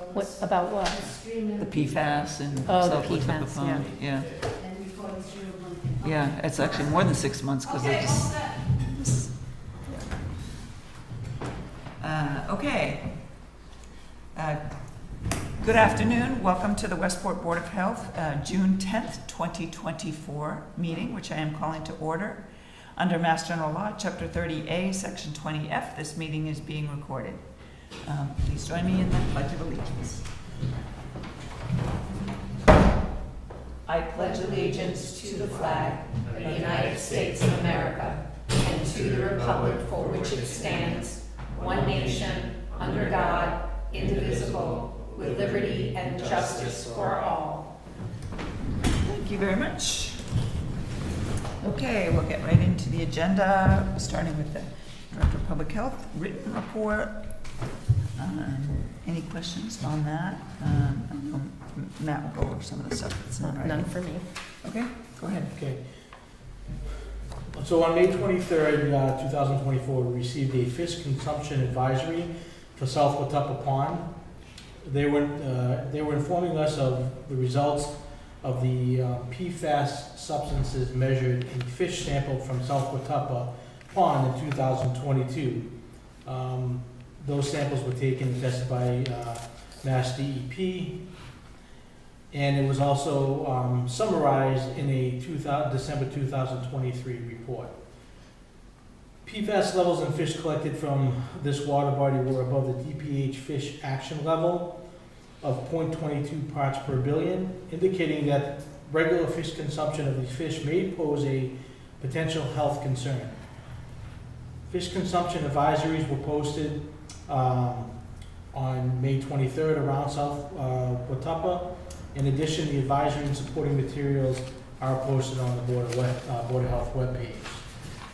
What, about what? The PFAS and Oh, the South Wattupa PFAS, Pond. Yeah. Yeah, it's actually more than 6 months because they just. Okay. Good afternoon. Welcome to the Westport Board of Health, June 10th, 2024 meeting, which I am calling to order. Under Mass General Law, Chapter 30A, Section 20F, this meeting is being recorded. Please join me in the Pledge of Allegiance. I pledge allegiance to the flag of the United States of America and to the republic for which it stands, one nation, under God, indivisible, with liberty and justice for all. Thank you very much. Okay, we'll get right into the agenda, starting with the Director of Public Health written report. Any questions on that? Matt will go over some of the stuff that's in writing. None for me. Okay, go ahead. Okay. So on May 23rd, 2024, we received a fish consumption advisory for South Wattupa Pond. They were informing us of the results of the PFAS substances measured in fish sampled from South Wattupa Pond in 2022. Those samples were taken and tested by Mass DEP, and it was also summarized in a December 2023 report. PFAS levels in fish collected from this water body were above the DPH fish action level of 0.22 parts per billion, indicating that regular fish consumption of these fish may pose a potential health concern. Fish consumption advisories were posted on May 23rd around South Wattupa. In addition, the advisory and supporting materials are posted on the Board of Health webpage.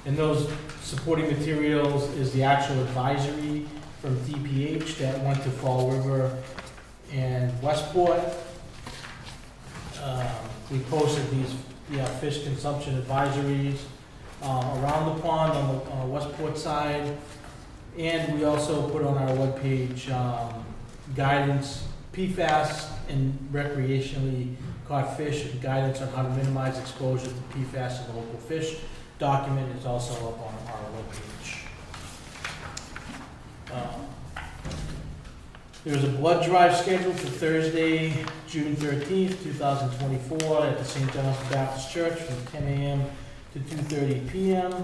And those supporting materials is the actual advisory from DPH that went to Fall River and Westport. We posted these fish consumption advisories around the pond on the Westport side. And we also put on our webpage guidance, PFAS and recreationally caught fish, and guidance on how to minimize exposure to PFAS in the local fish. Document is also up on our webpage. There's a blood drive scheduled for Thursday, June 13th, 2024 at the St. John's Baptist Church from 10 a.m. to 2:30 p.m.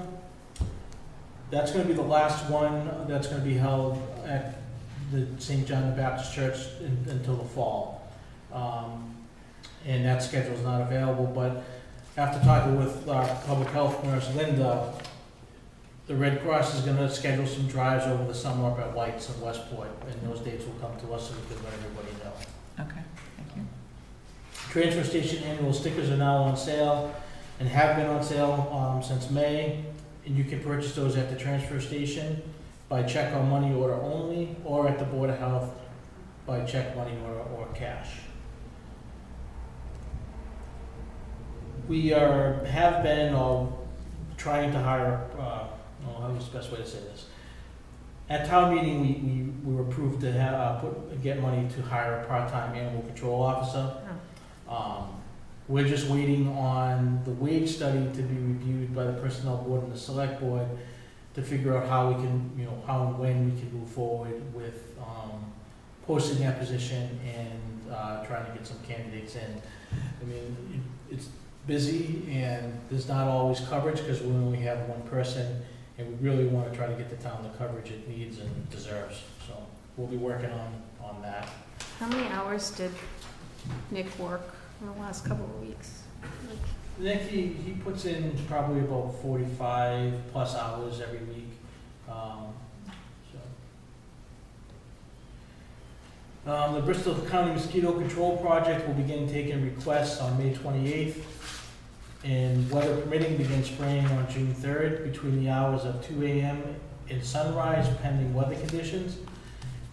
That's going to be the last one that's going to be held at the St. John the Baptist Church until the fall. And that schedule is not available, but after talking with our public health nurse, Linda, the Red Cross is going to schedule some drives over the summer up at White's and Westport, and those dates will come to us so we can let everybody know. Okay, thank you. Transfer station annual stickers are now on sale and have been on sale since May. And you can purchase those at the transfer station by check or money order only, or at the Board of Health by check, money order, or cash. We have been trying to hire, how's the best way to say this? At town meeting, we were approved to get money to hire a part-time animal control officer. We're just waiting on the wage study to be reviewed by the Personnel Board and the Select Board to figure out how we can, how and when we can move forward with posting that position and trying to get some candidates in. I mean, it's busy and there's not always coverage because we only have one person, and we really want to try to get the town the coverage it needs and deserves. So we'll be working on that. How many hours did Nick work in the last couple of weeks? Nick, he puts in probably about 45 plus hours every week. The Bristol County Mosquito Control Project will begin taking requests on May 28th, and weather permitting begin spraying on June 3rd between the hours of 2 a.m. and sunrise, pending weather conditions.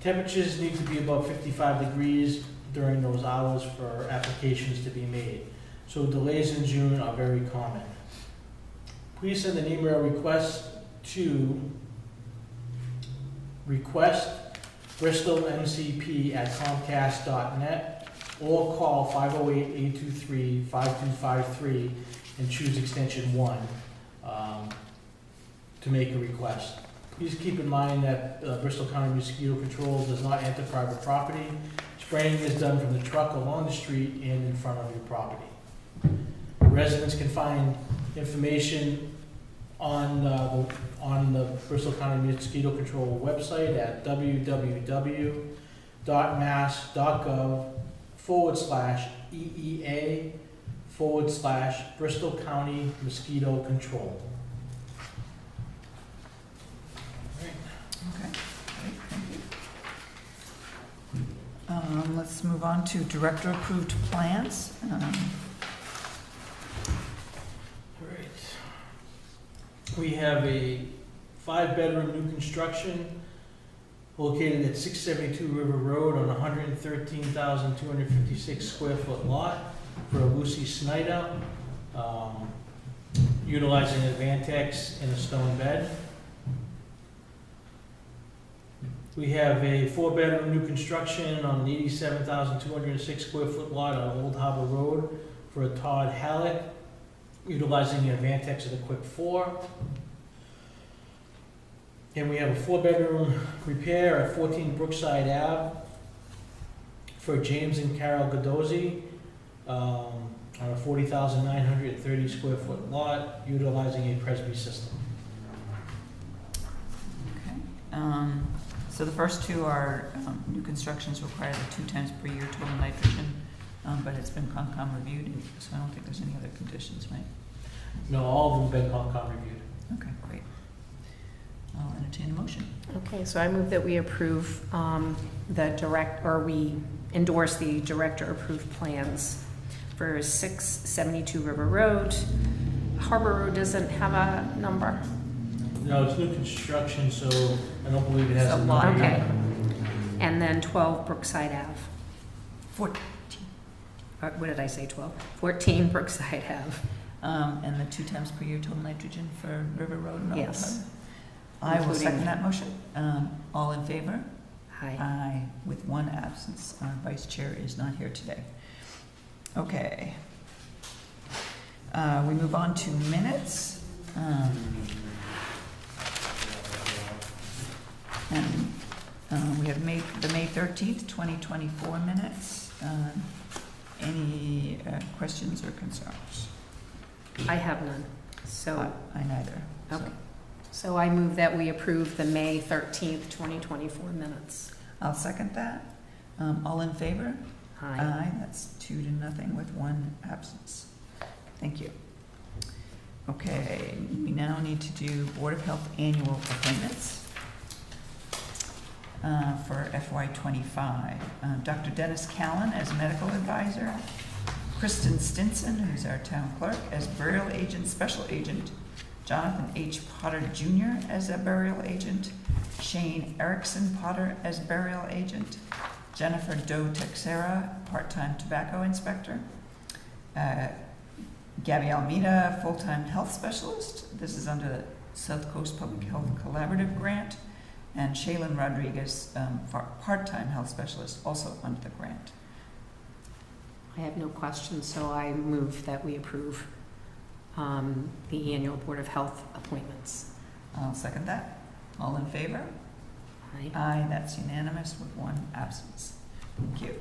Temperatures need to be above 55 degrees during those hours for applications to be made. So delays in June are very common. Please send an email request to bristolmcp@comcast.net, or call 508-823-5253 and choose extension 1 to make a request. Please keep in mind that Bristol County Mosquito Control does not enter private property. Spraying is done from the truck along the street and in front of your property. Residents can find information on the Bristol County Mosquito Control website at www.mass.gov/EEA/Bristol County Mosquito Control. Okay, great, thank you. Let's move on to director-approved plans. Great. We have a 5-bedroom new construction located at 672 River Road on a 113,256 square foot lot for Lucy Snyder, utilizing a Vantex and a stone bed. We have a 4-bedroom new construction on an 87,206 square foot lot on Old Harbor Road for a Todd Hallett, utilizing a Vantex and a Quick 4. And we have a 4-bedroom repair at 14 Brookside Ave for James and Carol Godozzi on a 40,930 square foot lot, utilizing a Presby system. Okay. So the first two are new constructions require the 2 times per year total nitrogen, but it's been Concom reviewed, so I don't think there's any other conditions, right? No, all of them have been Concom reviewed. Okay, great. I'll entertain a motion. Okay, so I move that we approve we endorse the director-approved plans for 672 River Road. Harbor Road doesn't have a number. No, it's new construction, so I don't believe it has a It's a lot. number. Okay. And then 12 Brookside Ave. 14. What did I say, 12? 14 Brookside Ave. And the 2 times per year total nitrogen for River Road and Old Yes. Harbor. I will Including- second that motion. All in favor? Hi. Aye, with 1 absence. Our vice chair is not here today. Okay. We move on to minutes. And we have the May 13th, 2024 minutes. Any questions or concerns? I have none. So, I neither. so. okay. So I move that we approve the May 13th, 2024 minutes. I'll second that. All in favor? Hi. Aye, that's 2-0 with 1 absence. Thank you. Okay, we now need to do Board of Health annual appointments for FY25. Dr. Dennis Callan as medical advisor, Kristen Stinson, who's our town clerk, as burial agent, special agent, Jonathan H. Potter Jr. as a burial agent, Shane Erickson Potter as burial agent, Jennifer Doe Texera, part-time tobacco inspector, Gabby Almeida, full-time health specialist. This is under the South Coast Public Health Collaborative Grant, and Shaylin Rodriguez, part-time health specialist, also under the grant. I have no questions, so I move that we approve the annual Board of Health appointments. I'll second that. All in favor? Hi. Aye, that's unanimous with 1 absence. Thank you.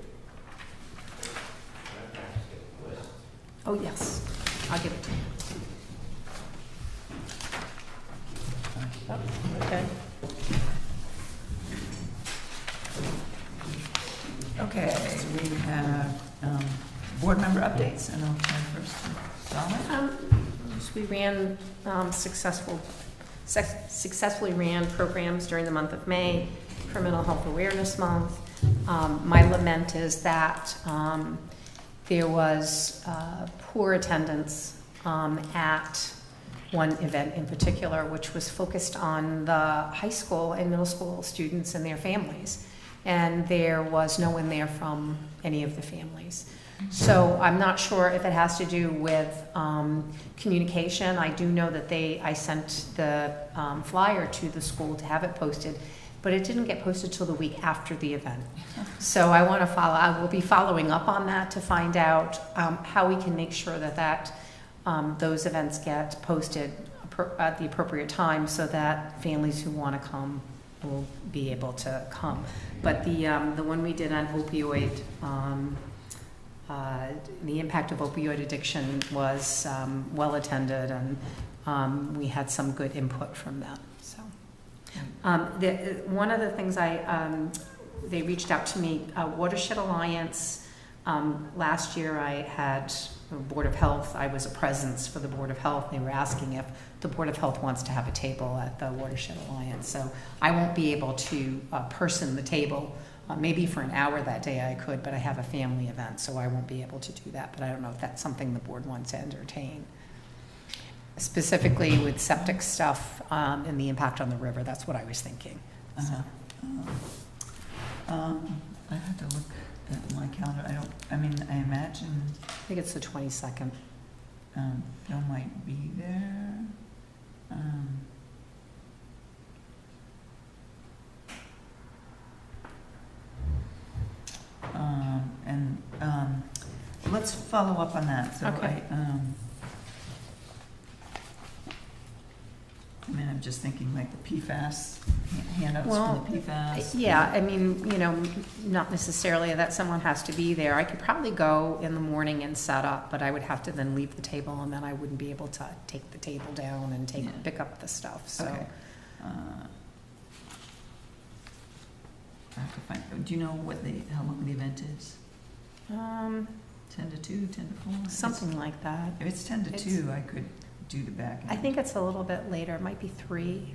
Oh, yes. I'll give it to you. Oh, okay. Okay, we have board member updates, and I'll turn first to Donna. So we ran successfully ran programs during the month of May for Mental Health Awareness Month. My lament is that there was poor attendance at one event in particular, which was focused on the high school and middle school students and their families. And there was no one there from any of the families. So I'm not sure if it has to do with communication. I do know that I sent the flyer to the school to have it posted. but it didn't get posted till the week after the event. So I will be following up on that to find out how we can make sure that those events get posted at the appropriate time so that families who want to come will be able to come. But the one we did on opioid, the impact of opioid addiction was well attended, and we had some good input from them. So, one of the things they reached out to me, Watershed Alliance. Last year I had Board of Health. I was a presence for the Board of Health. They were asking if the Board of Health wants to have a table at the Watershed Alliance. So I won't be able to person the table. Maybe for an hour that day I could, but I have a family event, so I won't be able to do that. But I don't know if that's something the board wants to entertain. Specifically with septic stuff and the impact on the river, that's what I was thinking. So. I have to look at my calendar. I imagine I think it's the 22nd. Phil might be there. Let's follow up on that. So Okay. I'm just thinking like the PFAS handouts Well, for the PFAS. Yeah, I mean, not necessarily that someone has to be there. I could probably go in the morning and set up, but I would have to then leave the table, and then I wouldn't be able to take the table down and pick up the stuff. So, Okay. I have to find. Do you know how long the event is? 10 to 2, 10 to 4? Something like that. If it's 10 to 2, I could do the back end. I think it's a little bit later. It might be 3.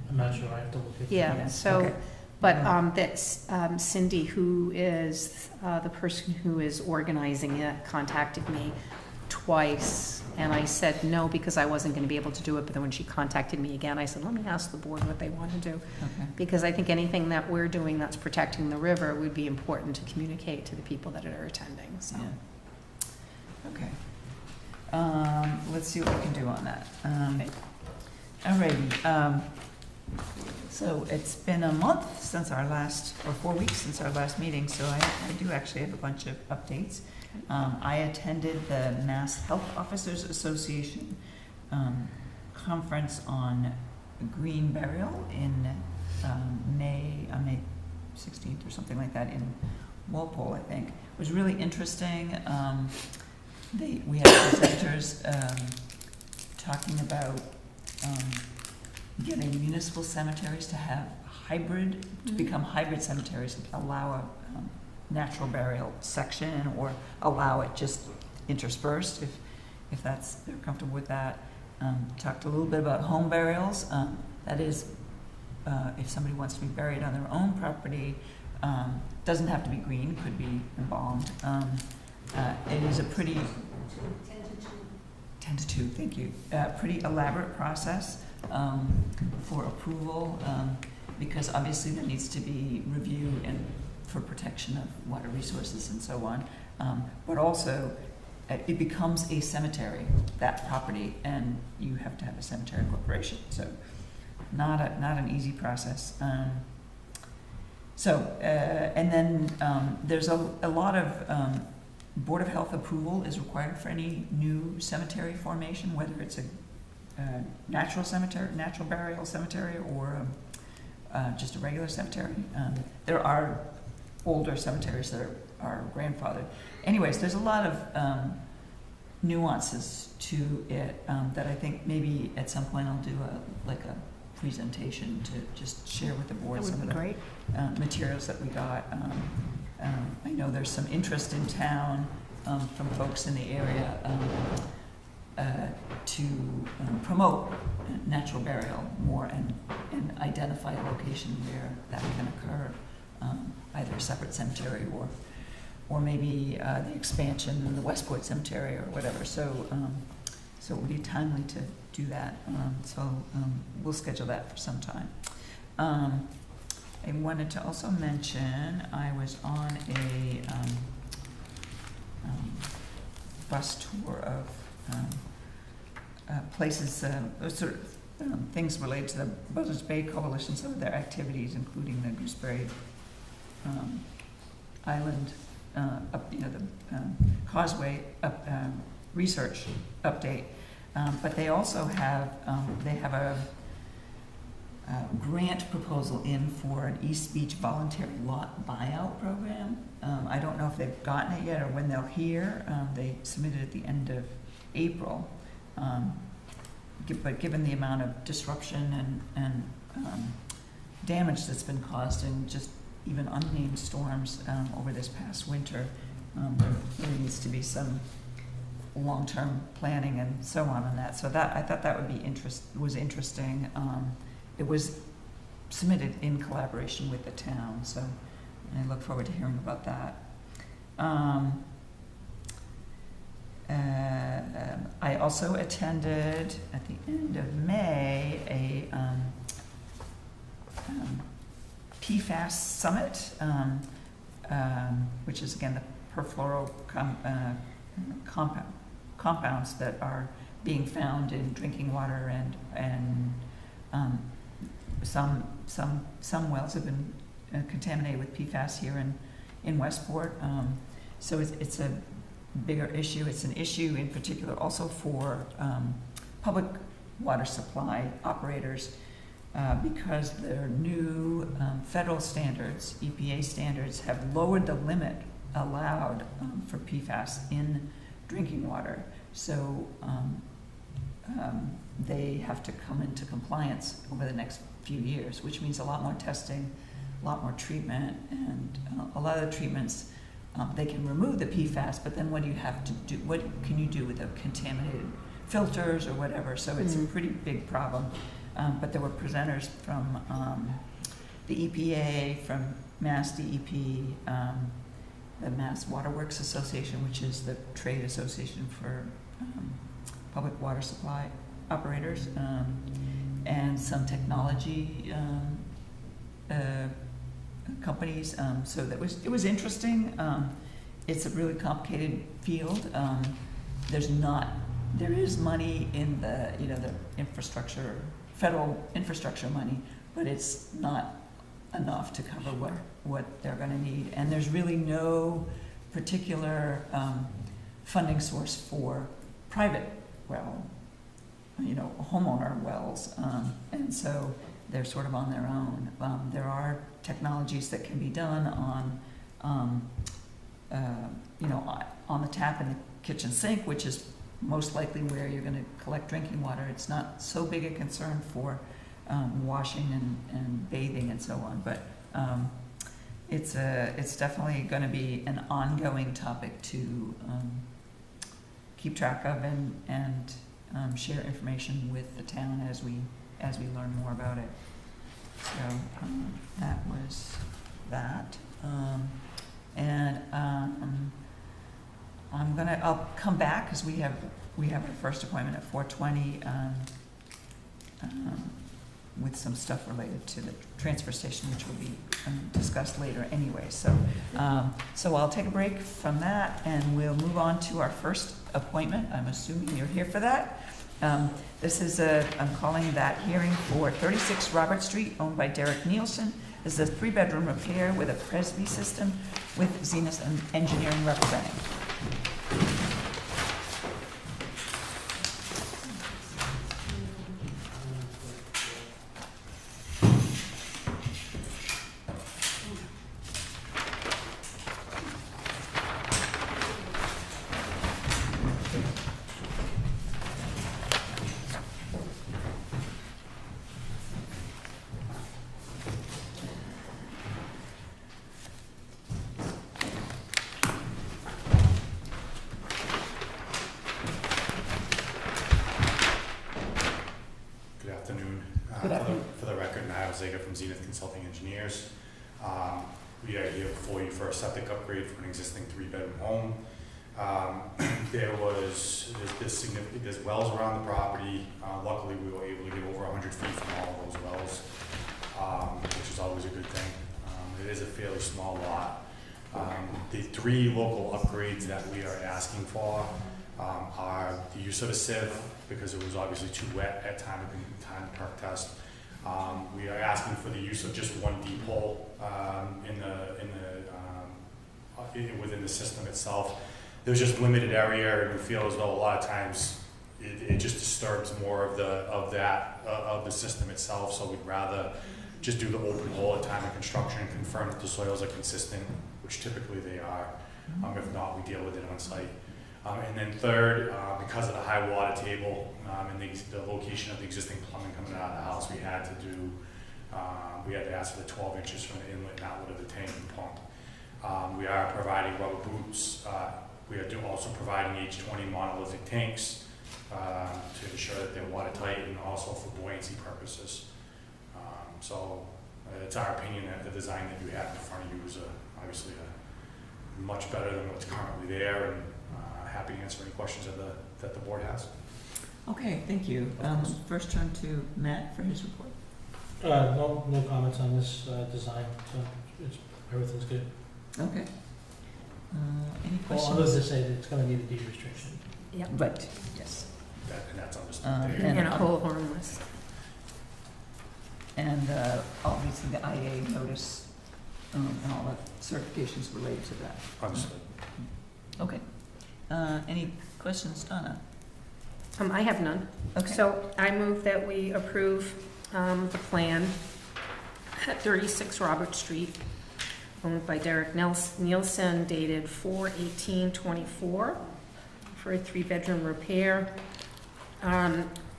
I'm not sure, I have to look at. Yeah. Yeah, So, okay. but that's Cindy, who is the person who is organizing it, contacted me twice, and I said no because I wasn't going to be able to do it. But then when she contacted me again, I said, let me ask the board what they want to do, Okay. because I think anything that we're doing that's protecting the river would be important to communicate to the people that are attending. So. Yeah. Okay. Let's see what we can do on that. Okay. Alrighty. So it's been a month since our last, or 4 weeks since our last meeting, so I do actually have a bunch of updates. I attended the Mass Health Officers Association conference on green burial in May 16th or something like that in Walpole, I think. It was really interesting. We had presenters talking about getting municipal cemeteries to have to become hybrid cemeteries, allow a natural burial section or allow it just interspersed if they're comfortable with that. Talked a little bit about home burials. That is, if somebody wants to be buried on their own property, doesn't have to be green, could be embalmed. It is a pretty 10 to 2, thank you. Pretty elaborate process for approval, because obviously there needs to be review and for protection of water resources and so on. But also, it becomes a cemetery, that property, and you have to have a cemetery corporation. So, not an easy process. And then there's a lot of Board of Health approval is required for any new cemetery formation, whether it's a natural cemetery, natural burial cemetery, or just a regular cemetery. There are older cemeteries that are grandfathered. Anyways, there's a lot of nuances to it that I think maybe at some point I'll do a presentation to just share with the board some of the materials that we got. I know there's some interest in town from folks in the area to promote natural burial more and identify a location where that can occur, either a separate cemetery or maybe the expansion in the Westport Cemetery or whatever. So it would be timely to do that. We'll schedule that for some time. I wanted to also mention I was on a bus tour of places, sort of things related to the Buzzards Bay Coalition, some of their activities, including the Gooseberry Island, the Causeway research update. But they also have a grant proposal in for an East Beach voluntary lot buyout program. I don't know if they've gotten it yet or when they'll hear. They submitted at the end of April. But given the amount of disruption and damage that's been caused in just even unnamed storms over this past winter, there really needs to be some long-term planning and so on that. So that I thought that would be interesting. It was submitted in collaboration with the town, so I look forward to hearing about that. I also attended at the end of May a PFAS summit, which is again the perfluoro compounds that are being found in drinking water, and some wells have been contaminated with PFAS here in Westport. So it's a bigger issue. It's an issue in particular also for public water supply operators because their new federal standards, EPA standards, have lowered the limit allowed for PFAS in drinking water. So they have to come into compliance over the next few years, which means a lot more testing, a lot more treatment, and a lot of the treatments, they can remove the PFAS, but then what do you have to do? What can you do with the contaminated filters or whatever? So it's a pretty big problem. But there were presenters from the EPA, from Mass DEP, the Mass Waterworks Association, which is the trade association for public water supply operators, and some technology companies. So it was interesting. It's a really complicated field. There is money in the infrastructure, federal infrastructure money, but it's not enough to cover what they're going to need. And there's really no particular funding source for private homeowner wells, and so they're sort of on their own. There are technologies that can be done on the tap in the kitchen sink, which is most likely where you're going to collect drinking water. It's not so big a concern for washing and bathing and so on, but it's definitely going to be an ongoing topic to keep track of and share information with the town as we learn more about it. So that was that, and I'll come back because we have our first appointment at 4:20 with some stuff related to the transfer station, which will be discussed later anyway. So I'll take a break from that, and we'll move on to our first appointment. I'm assuming you're here for that. I'm calling that hearing for 36 Robert Street, owned by Derek Nielsen. This is a 3-bedroom repair with a Presby system with Zenith Engineering representing. For the record, Niall Zager from Zenith Consulting Engineers. We are here before you for a septic upgrade for an existing 3-bedroom home. There's wells around the property. Luckily, we were able to get over 100 feet from all of those wells, which is always a good thing. It is a fairly small lot. The 3 local upgrades that we are asking for are the use of a sieve, because it was obviously too wet at time of perk test. We are asking for the use of just one deep hole within the system itself. There's just limited area, and we feel as though a lot of times it just disturbs more of the system itself. So we'd rather just do the open hole at time of construction, confirm that the soils are consistent, which typically they are. If not, we deal with it on site. And then third, because of the high water table and the location of the existing plumbing coming out of the house, we had to ask for the 12 inches from the inlet and outlet of the tank and pump. We are providing rubber boots. We are also providing H20 monolithic tanks to ensure that they're watertight and also for buoyancy purposes. So it's our opinion that the design that you have in front of you is obviously much better than what's currently there, and happy to answer any questions that the board has. Okay, thank you. First turn to Matt for his report. No comments on this design, so everything's good. Okay. Any Well, questions? other than say that it's gonna need a deed restriction. Yep. Right, yes. And that's understood. And a whole harmless. And obviously the IA notice and all the certifications related to that. Understood. Okay. Any questions, Donna? I have none. Okay. So I move that we approve the plan at 36 Robert Street, owned by Derek Nielsen, dated 4/18/24, for a 3-bedroom repair,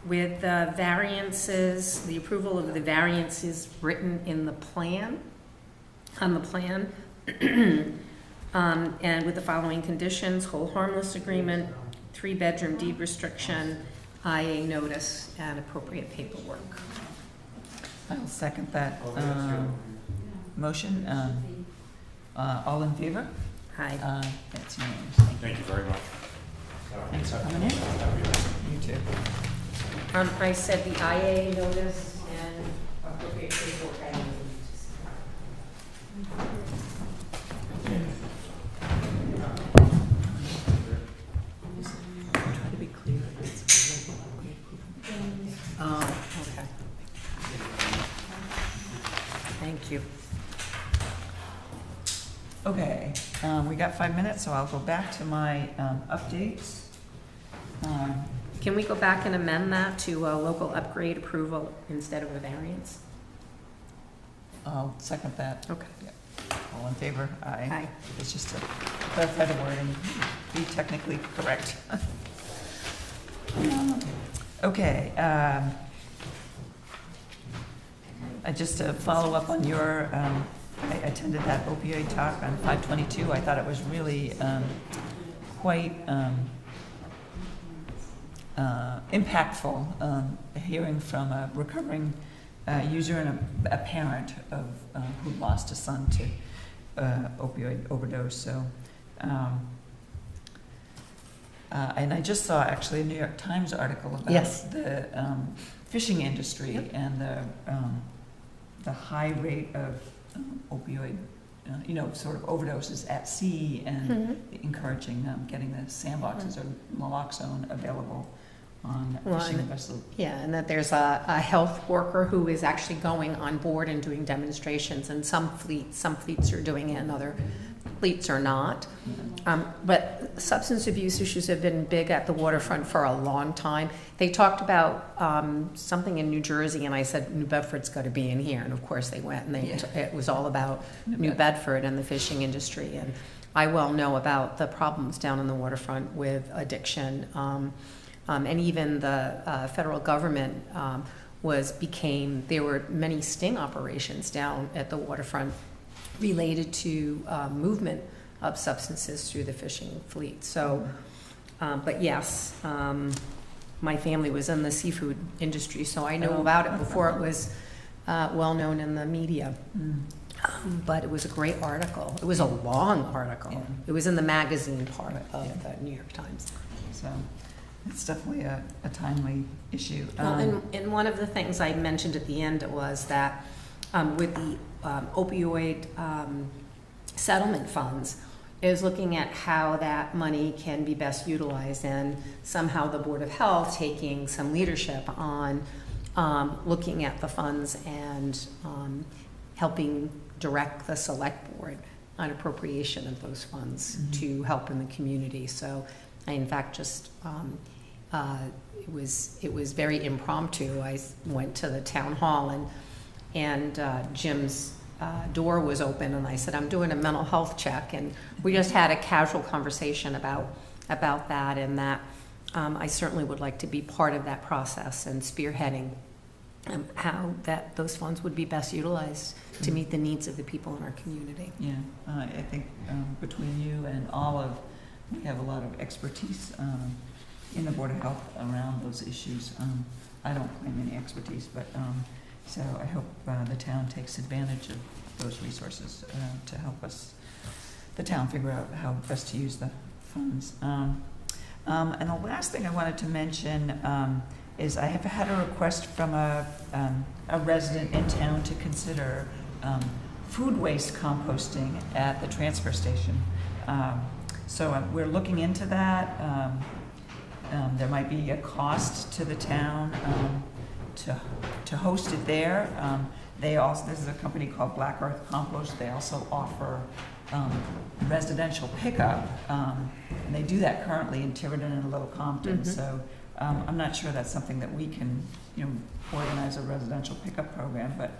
with variances, the approval of the variances written in the plan, on the plan, and with the following conditions: hold harmless agreement, 3-bedroom deed restriction, IA notice, and appropriate paperwork. I'll second that motion. All in favor? Aye. That's unanimous. Thank you very much. Thanks for coming in. You too. I said the IA notice and appropriate paperwork. I need Try to be clear. okay. Thank you. Okay, we got 5 minutes, so I'll go back to my updates. Can we go back and amend that to a local upgrade approval instead of a variance? I'll second that. Okay. All in favor? Aye. Aye. It's just to clarify the word and be technically correct. Okay. I just to follow up on your, I attended that opioid talk on 5/22. I thought it was really quite impactful, hearing from a recovering user and a parent of who lost a son to opioid overdose. So, and I just saw actually a New York Times article about Yes. the fishing industry. Yep. And the high rate of opioid, sort of overdoses at sea, and encouraging getting the sandboxes or naloxone available on fishing vessels. Yeah, and that there's a health worker who is actually going on board and doing demonstrations, and some fleets are doing it and other fleets are not. But substance abuse issues have been big at the waterfront for a long time. They talked about something in New Jersey, and I said, New Bedford's got to be in here. And of course they went, and it was all about New Bedford and the fishing industry. And I well know about the problems down on the waterfront with addiction. And even the federal government there were many sting operations down at the waterfront related to movement of substances through the fishing fleet. So, but yes, my family was in the seafood industry, so I know about it before it was well known in the media. But it was a great article. It was a long article. Yeah. It was in the magazine part of the New York Times. So it's definitely a timely issue. Well, and one of the things I mentioned at the end was that with the opioid settlement funds, is looking at how that money can be best utilized, and somehow the Board of Health taking some leadership on looking at the funds and helping direct the select board on appropriation of those funds to help in the community. So I, in fact, just it was very impromptu. I went to the town hall, and Jim's door was open, and I said, I'm doing a mental health check, and we just had a casual conversation about that, and that I certainly would like to be part of that process and spearheading how those funds would be best utilized to meet the needs of the people in our community. Yeah, I think between you and Olive, we have a lot of expertise in the Board of Health around those issues. I don't claim any expertise, but so I hope the town takes advantage of those resources to help us, the town, figure out how best to use the funds. And the last thing I wanted to mention is I have had a request from a resident in town to consider food waste composting at the transfer station. So we're looking into that. There might be a cost to the town to host it there. This is a company called Black Earth Compost. They also offer residential pickup, and they do that currently in Tiverton and Little Compton. So I'm not sure that's something that we can, organize a residential pickup program, but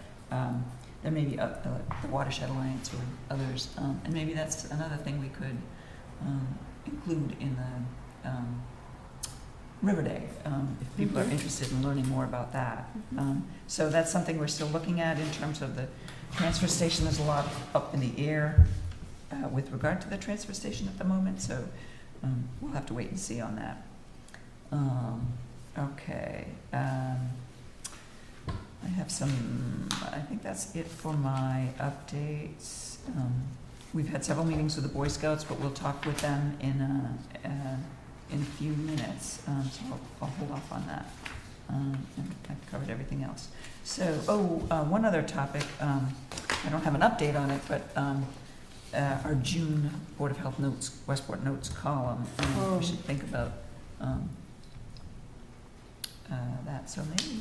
there may be the Watershed Alliance or others, and maybe that's another thing we could include in the River Day, if people are interested in learning more about that. So that's something we're still looking at in terms of the transfer station. There's a lot up in the air with regard to the transfer station at the moment, so we'll have to wait and see on that. Okay. I have I think that's it for my updates. We've had several meetings with the Boy Scouts, but we'll talk with them in a few minutes, so I'll hold off on that. And I've covered everything else. So, one other topic, I don't have an update on it, but our June Board of Health Notes, Westport Notes column, we should think about that. So maybe,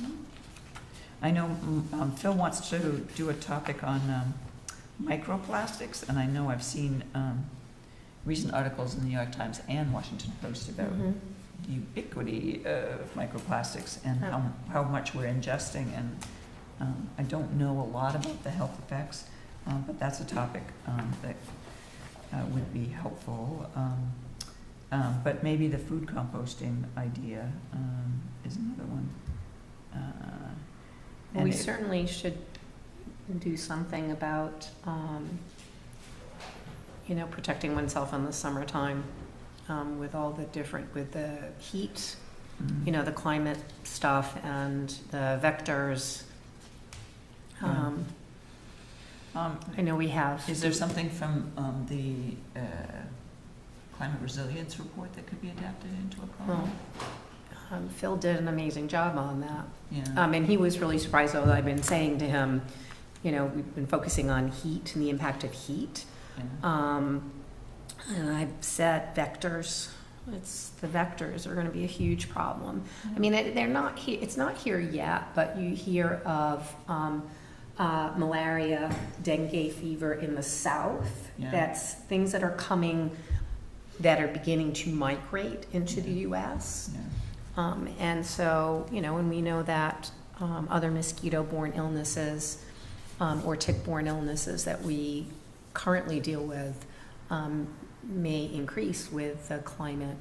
I know Phil wants to do a topic on microplastics, and I know I've seen recent articles in the New York Times and Washington Post about the ubiquity of microplastics and how much we're ingesting. And I don't know a lot about the health effects, but that's a topic that would be helpful. But maybe the food composting idea is another one. We certainly should do something about protecting oneself in the summertime with all the with the heat, the climate stuff and the vectors. I know we have. Is there something from the climate resilience report that could be adapted into a column? Phil did an amazing job on that. Yeah. And he was really surprised, though. I've been saying to him, we've been focusing on heat and the impact of heat. Yeah. And I've said vectors. The vectors are going to be a huge problem. I mean, they're not here. It's not here yet, but you hear of malaria, dengue fever in the south. Yeah. That's things that are coming, that are beginning to migrate into the U.S. Yeah. And so, and we know that other mosquito-borne illnesses or tick-borne illnesses that we currently deal with may increase with the climate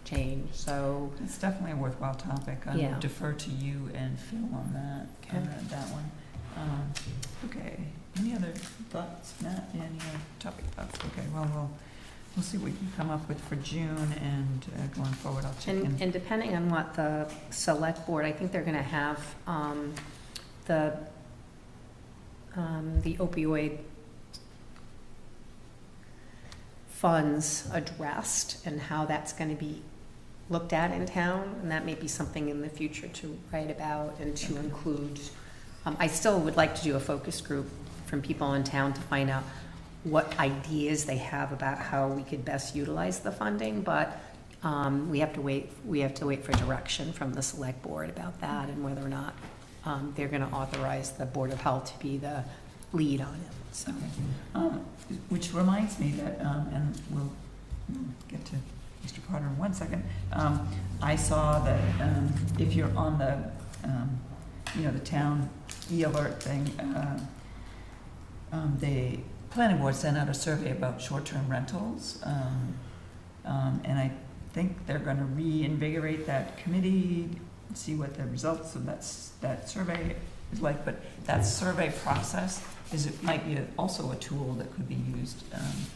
change. So it's definitely a worthwhile topic. I Yeah. would defer to you and Phil on that. Okay. That one. Okay. Any other thoughts, Matt? Any other topic thoughts? Okay. Well, we'll see what we can come up with for June, and going forward, I'll check in. and depending on what the select board, I think they're going to have the opioid funds addressed and how that's going to be looked at in town, and that may be something in the future to write about and to include. I still would like to do a focus group from people in town to find out what ideas they have about how we could best utilize the funding, but we have to wait for direction from the select board about that and whether or not they're going to authorize the Board of Health to be the lead on it, so. Which reminds me that, and we'll get to Mr. Potter in 1 second. I saw that if you're on the, the town e-alert thing, the planning board sent out a survey about short-term rentals, and I think they're going to reinvigorate that committee, see what the results of that survey is like. But that survey process might be also a tool that could be used around,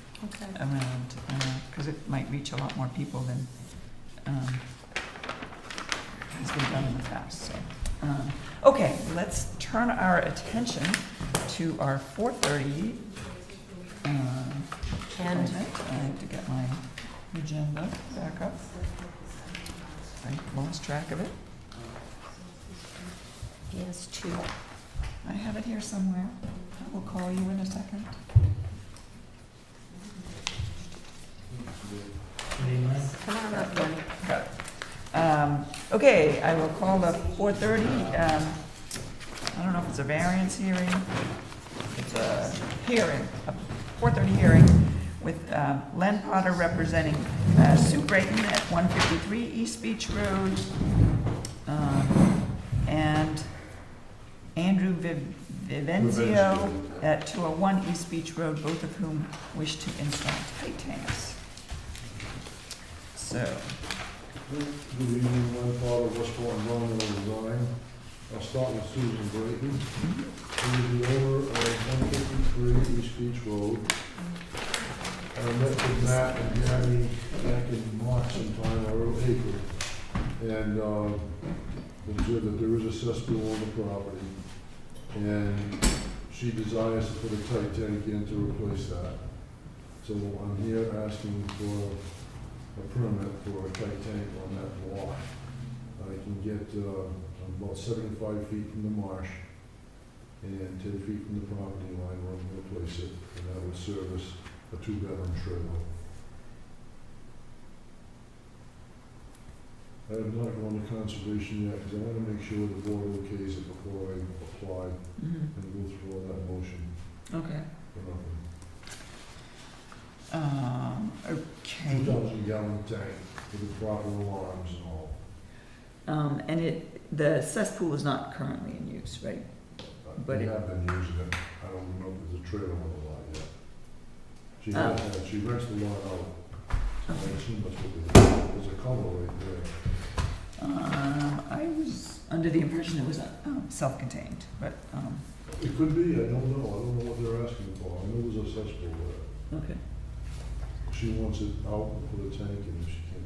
because it might reach a lot more people than has been done in the past. So, okay, let's turn our attention to our 4:30 And appointment. I have to get my agenda back up. I lost track of it. yes, two. I have it here somewhere. I will call you in a second. Come on up, Lenny. Got it. Okay, I will call the 4:30. I don't know if it's a variance hearing. It's a hearing, a 4:30 hearing with Len Potter representing Sue Brayton at 153 East Beach Road, and Andrew Vivenzio at 201 East Beach Road, both of whom wish to install tight tanks. So, Good evening, Len Potter, Westport Environmental Design. I'll start with Susan Brayton, who is the owner of 153 East Beach Road. I met with Matt and Gary back in March sometime, or April, and observed that there is a cesspool on the property, and she desires to put a tight tank in to replace that. So I'm here asking for a permit for a tight tank on that lot. I can get about 75 feet from the marsh and 10 feet from the property line where I'm going to place it, and that would service a 2-bedroom trailer. I have not gone to conservation yet because I want to make sure the board okays it before I apply and go through all that motion okay. for nothing. Okay. 2,000 gallon tank with the proper alarms and all. And the cesspool is not currently in use, right? But They it- have been using it. I don't know if there's a trailer on the lot yet. She Oh. has had, she rents the lot out. So I assume that's what it is. There's a cover right there. I was under the impression it was self-contained, but, It could be, I don't know. I don't know what they're asking for. I know there's a cesspool there. okay, She wants it out and put a tank in if she can.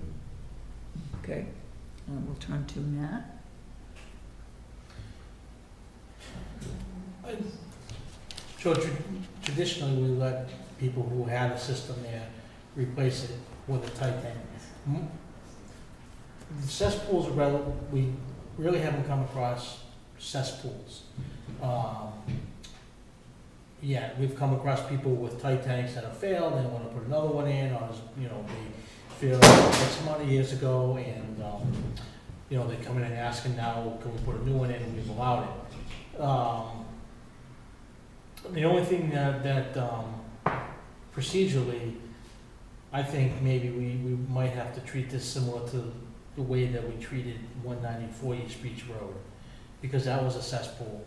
okay. We'll turn to Matt. So traditionally, we let people who had a system there replace it with a tight tank. The cesspools are we really haven't come across cesspools. Yeah, we've come across people with tight tanks that have failed, they want to put another one in, or, they failed X amount of years ago, and, they come in and asking now, can we put a new one in, and we've allowed it. The only thing that procedurally, I think maybe we might have to treat this similar to the way that we treated 194 East Beach Road, because that was a cesspool,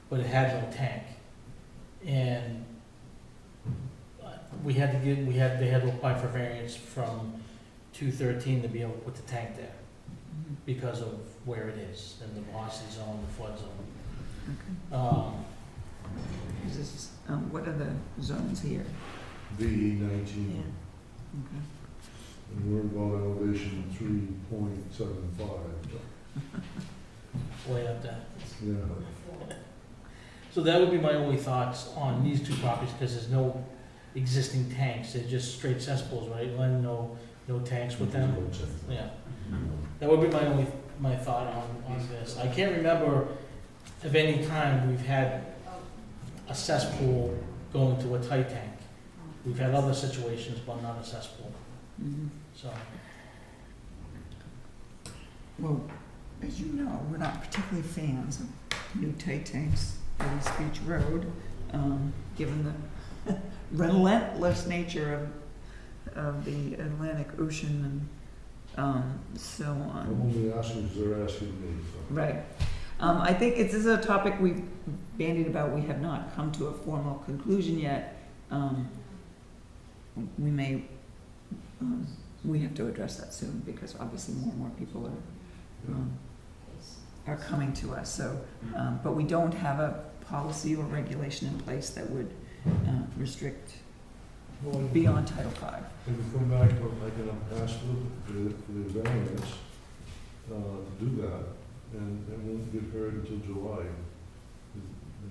but it had no tank. And they had to apply for variance from 213 to be able to put the tank there, because of where it is, in the velocity zone, the flood zone. Is this, what are the zones here? VE 19. Okay. And we're about elevation 3.75. Way up there. Yeah. So that would be my only thoughts on these two properties, because there's no existing tanks, they're just straight cesspools, right, Len? No tanks with them? Yeah. That would be my thought on this. I can't remember of any time we've had a cesspool going to a tight tank. We've had other situations, but not a cesspool, Mhm. so. Well, as you know, we're not particularly fans of new tight tanks at East Beach Road, given the relentless nature of the Atlantic Ocean and so on. I'm only asking because they're asking me, so. Right. I think this is a topic we've bandied about. We have not come to a formal conclusion yet. We may, we have to address that soon because obviously more and more people are coming to us. So, but we don't have a policy or regulation in place that would restrict Well, beyond Title V. If we come back, I can ask for the variance to do that, and it won't get heard until July.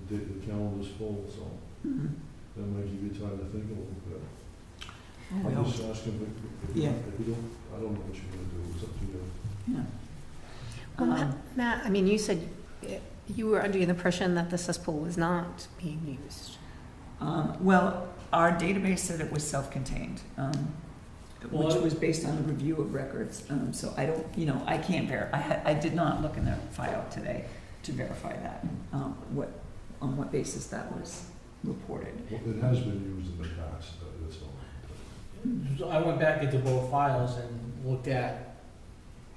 The calendar's full, so Mhm. that might give you time to think a little bit. We I'm always- just asking if Yeah. you don't, I don't know what you're gonna do, it's up to you. Yeah. Well, Matt, I mean, you said you were under the impression that the cesspool was not being used. Well, our database said it was self-contained, which Well, was based on a review of records. So I don't, I can't I did not look in the file today to verify that, on what basis that was reported. Well, it has been used in the past, that's all. So I went back into both files and looked at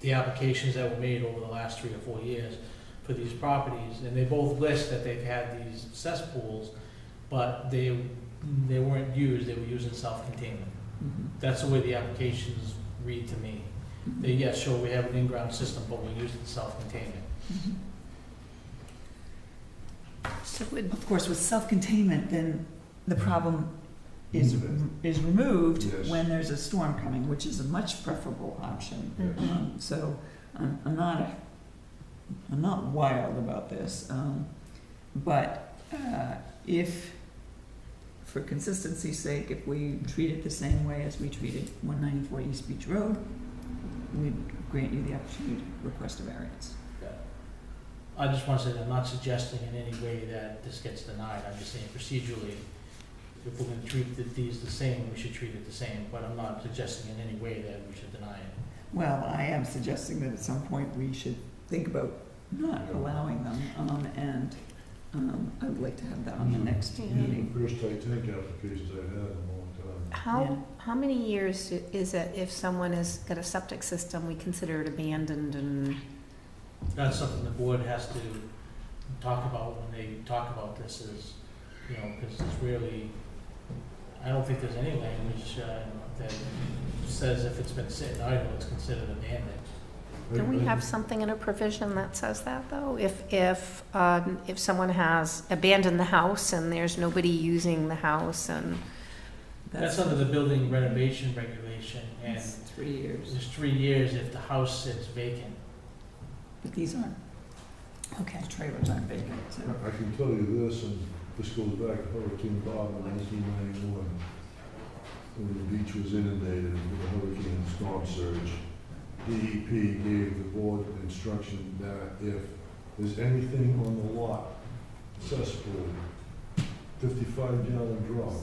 the applications that were made over the last 3 or 4 years for these properties, and they both list that they've had these cesspools, but they weren't used, they were used in self-containment. Mhm. That's the way the applications read to me. They, yes, sure, we have an in-ground system, but we use it in self-containment. Mhm. So would, Of course, with self-containment, then the problem is Movement. removed Yes. when there's a storm coming, which is a much preferable option. Mhm. So I'm not wild about this, but if, for consistency's sake, if we treat it the same way as we treated 194 East Beach Road, we'd grant you the opportunity to request a variance. I just want to say that I'm not suggesting in any way that this gets denied, I'm just saying procedurally, if we're going to treat these the same, we should treat it the same, but I'm not suggesting in any way that we should deny it. Well, I am suggesting that at some point we should think about not allowing them, and I would like to have that on the next Yeah. meeting. The first tight tank applications I've had in a long time. how many years is it if someone has got a septic system, we consider it abandoned and? That's something the board has to talk about when they talk about this is, because it's really, I don't think there's any language that says if it's been sitting idle, it's considered abandoned. Don't we have something in a provision that says that, though? If someone has abandoned the house and there's nobody using the house and, That's under the building renovation regulation, and That's 3 years, it's 3 years if the house sits vacant. but these aren't, okay. the trailers aren't vacant, so. I can tell you this, and this goes back to Hurricane Bob in 1991, when the beach was inundated with the hurricane storm surge. DEP gave the board instruction that if there's anything on the lot, cesspool, 55-gallon drum,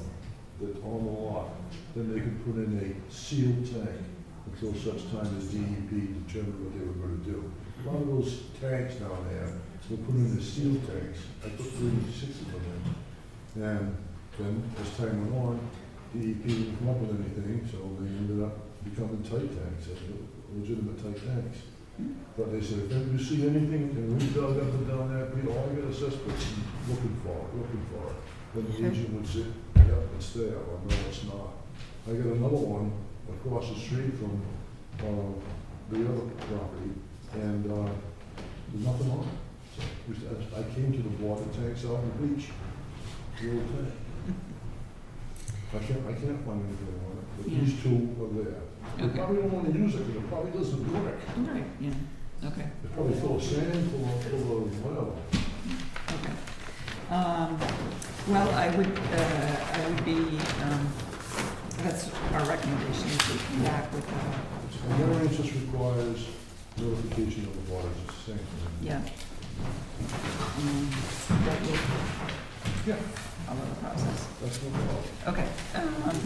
that's on the lot, then they could put in a sealed tank until such time as DEP determined what they were going to do. A lot of those tanks down there were put in as sealed tanks. I put 36 of them in. And then, as time went on, DEP didn't come up with anything, so they ended up becoming tight tanks, legitimate tight tanks. But they said, if you see anything, and we dug up and down that, all I got a cesspool, looking for it. Then the agent would say, yeah, it's there, or no, it's not. I got another one across the street from the other property, and there's nothing on it. So I came to the water tanks out on the beach, the old tank. I can't find anything on it, but Yeah. these two are there. They Okay. probably don't want to use it because it probably doesn't work. Right, yeah, okay, It's probably full of sand, full of whatever. okay. Well, I would be, that's our recommendation, is to come back with, A variance just requires notification of the water, it's the same thing. yeah. That will, Yeah. follow the process. That's no problem. Okay,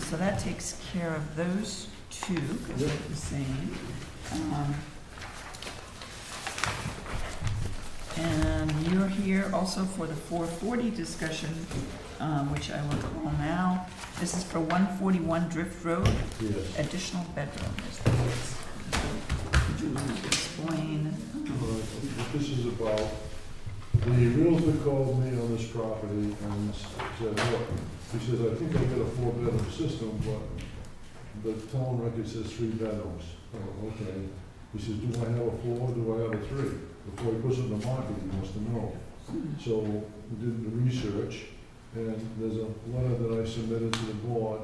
so that takes care of those two, because Yep. they're the same. And you're here also for the 440 discussion, which I will call now. This is for 141 Drift Road, Yes. additional bedrooms. Could you explain? What this is about, the realtor called me on this property and said, look, he says, I think I got a 4-bedroom system, but the town record says 3 bedrooms. Oh, okay. He says, do I have a 4 or do I have a 3? Before he puts it in the market, he wants to know. So we did the research, and there's a letter that I submitted to the board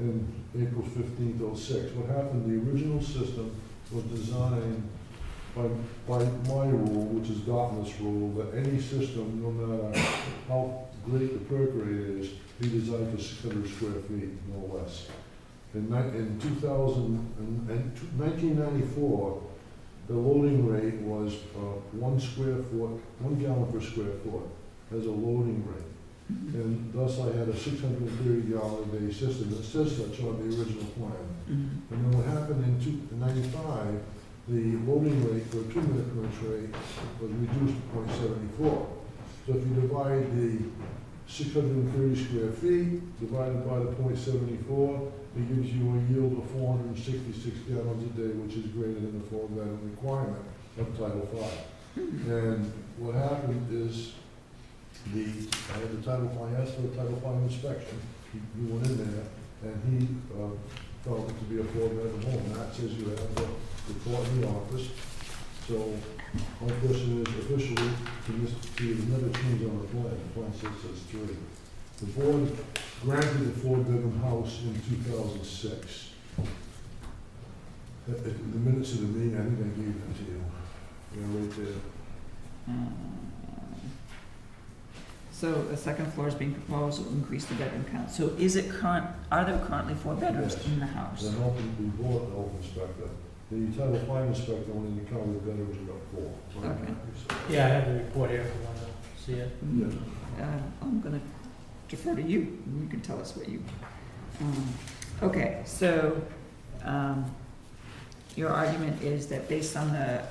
in April 15th, '06. What happened, the original system was designed by my rule, which is Dartmouth's rule, that any system, no matter how great the perk rate is, be designed for 600 square feet, no less. In 1994, the loading rate was 1 gallon per square foot as a loading rate. And thus I had a 630 gallon a day system that says such on the original plan. And then what happened in 95, the loading rate for a 2-minute clearance rate was reduced to 0.74. So if you divide the 630 square feet divided by the 0.74, it gives you a yield of 466 gallons a day, which is greater than the 4-gallon requirement of Title V. And what happened is I had the Title V, I asked for a Title V inspection. He went in there and he felt it to be a 4-bedroom home. That says you have the report in the office. So my question is officially, there's never change on the plan. The plan says 3. The board granted the 4-bedroom house in 2006. The minutes of the meeting, I think I gave them to you. Yeah, right there. So the second floor is being proposed to increase the bedroom count. So is it are there currently 4 bedrooms Yes. in the house? The health inspector. The Title V inspector, when he counted the bedrooms, we got 4. Okay. Yeah, I have the report here if you want to see it. Yeah. I'm going to defer to you. You can tell us what you. Okay, so your argument is that based on the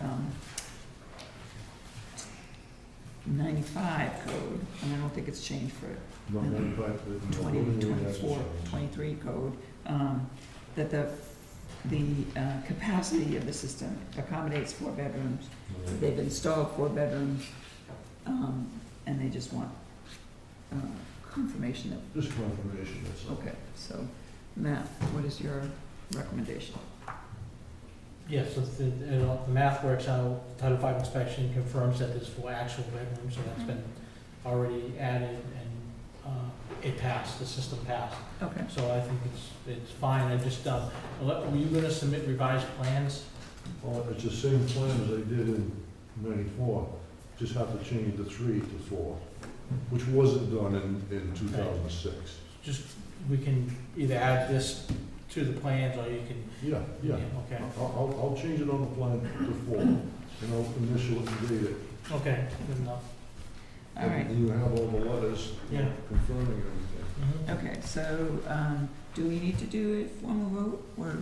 95 code, and I don't think it's changed for No, 95, 24, 23 code, that the capacity of the system accommodates 4 bedrooms. They've installed 4 bedrooms, and they just want confirmation that. Just confirmation, that's all. Okay, so Matt, what is your recommendation? Yes, so the math works out, Title V inspection confirms that there's 4 actual bedrooms, so that's been already added, and it passed, the system passed. Okay. So I think it's fine. I just, were you gonna submit revised plans? Well, it's the same plan as I did in '94, just have to change the 3 to 4, which wasn't done in 2006. Just, we can either add this to the plans, or you can, Yeah. okay, I'll change it on the plan to 4, and I'll initial it and date it. okay, good enough. All right. And you have all the letters Yeah. confirming everything. Mhm. Okay, so do we need to do a formal vote, or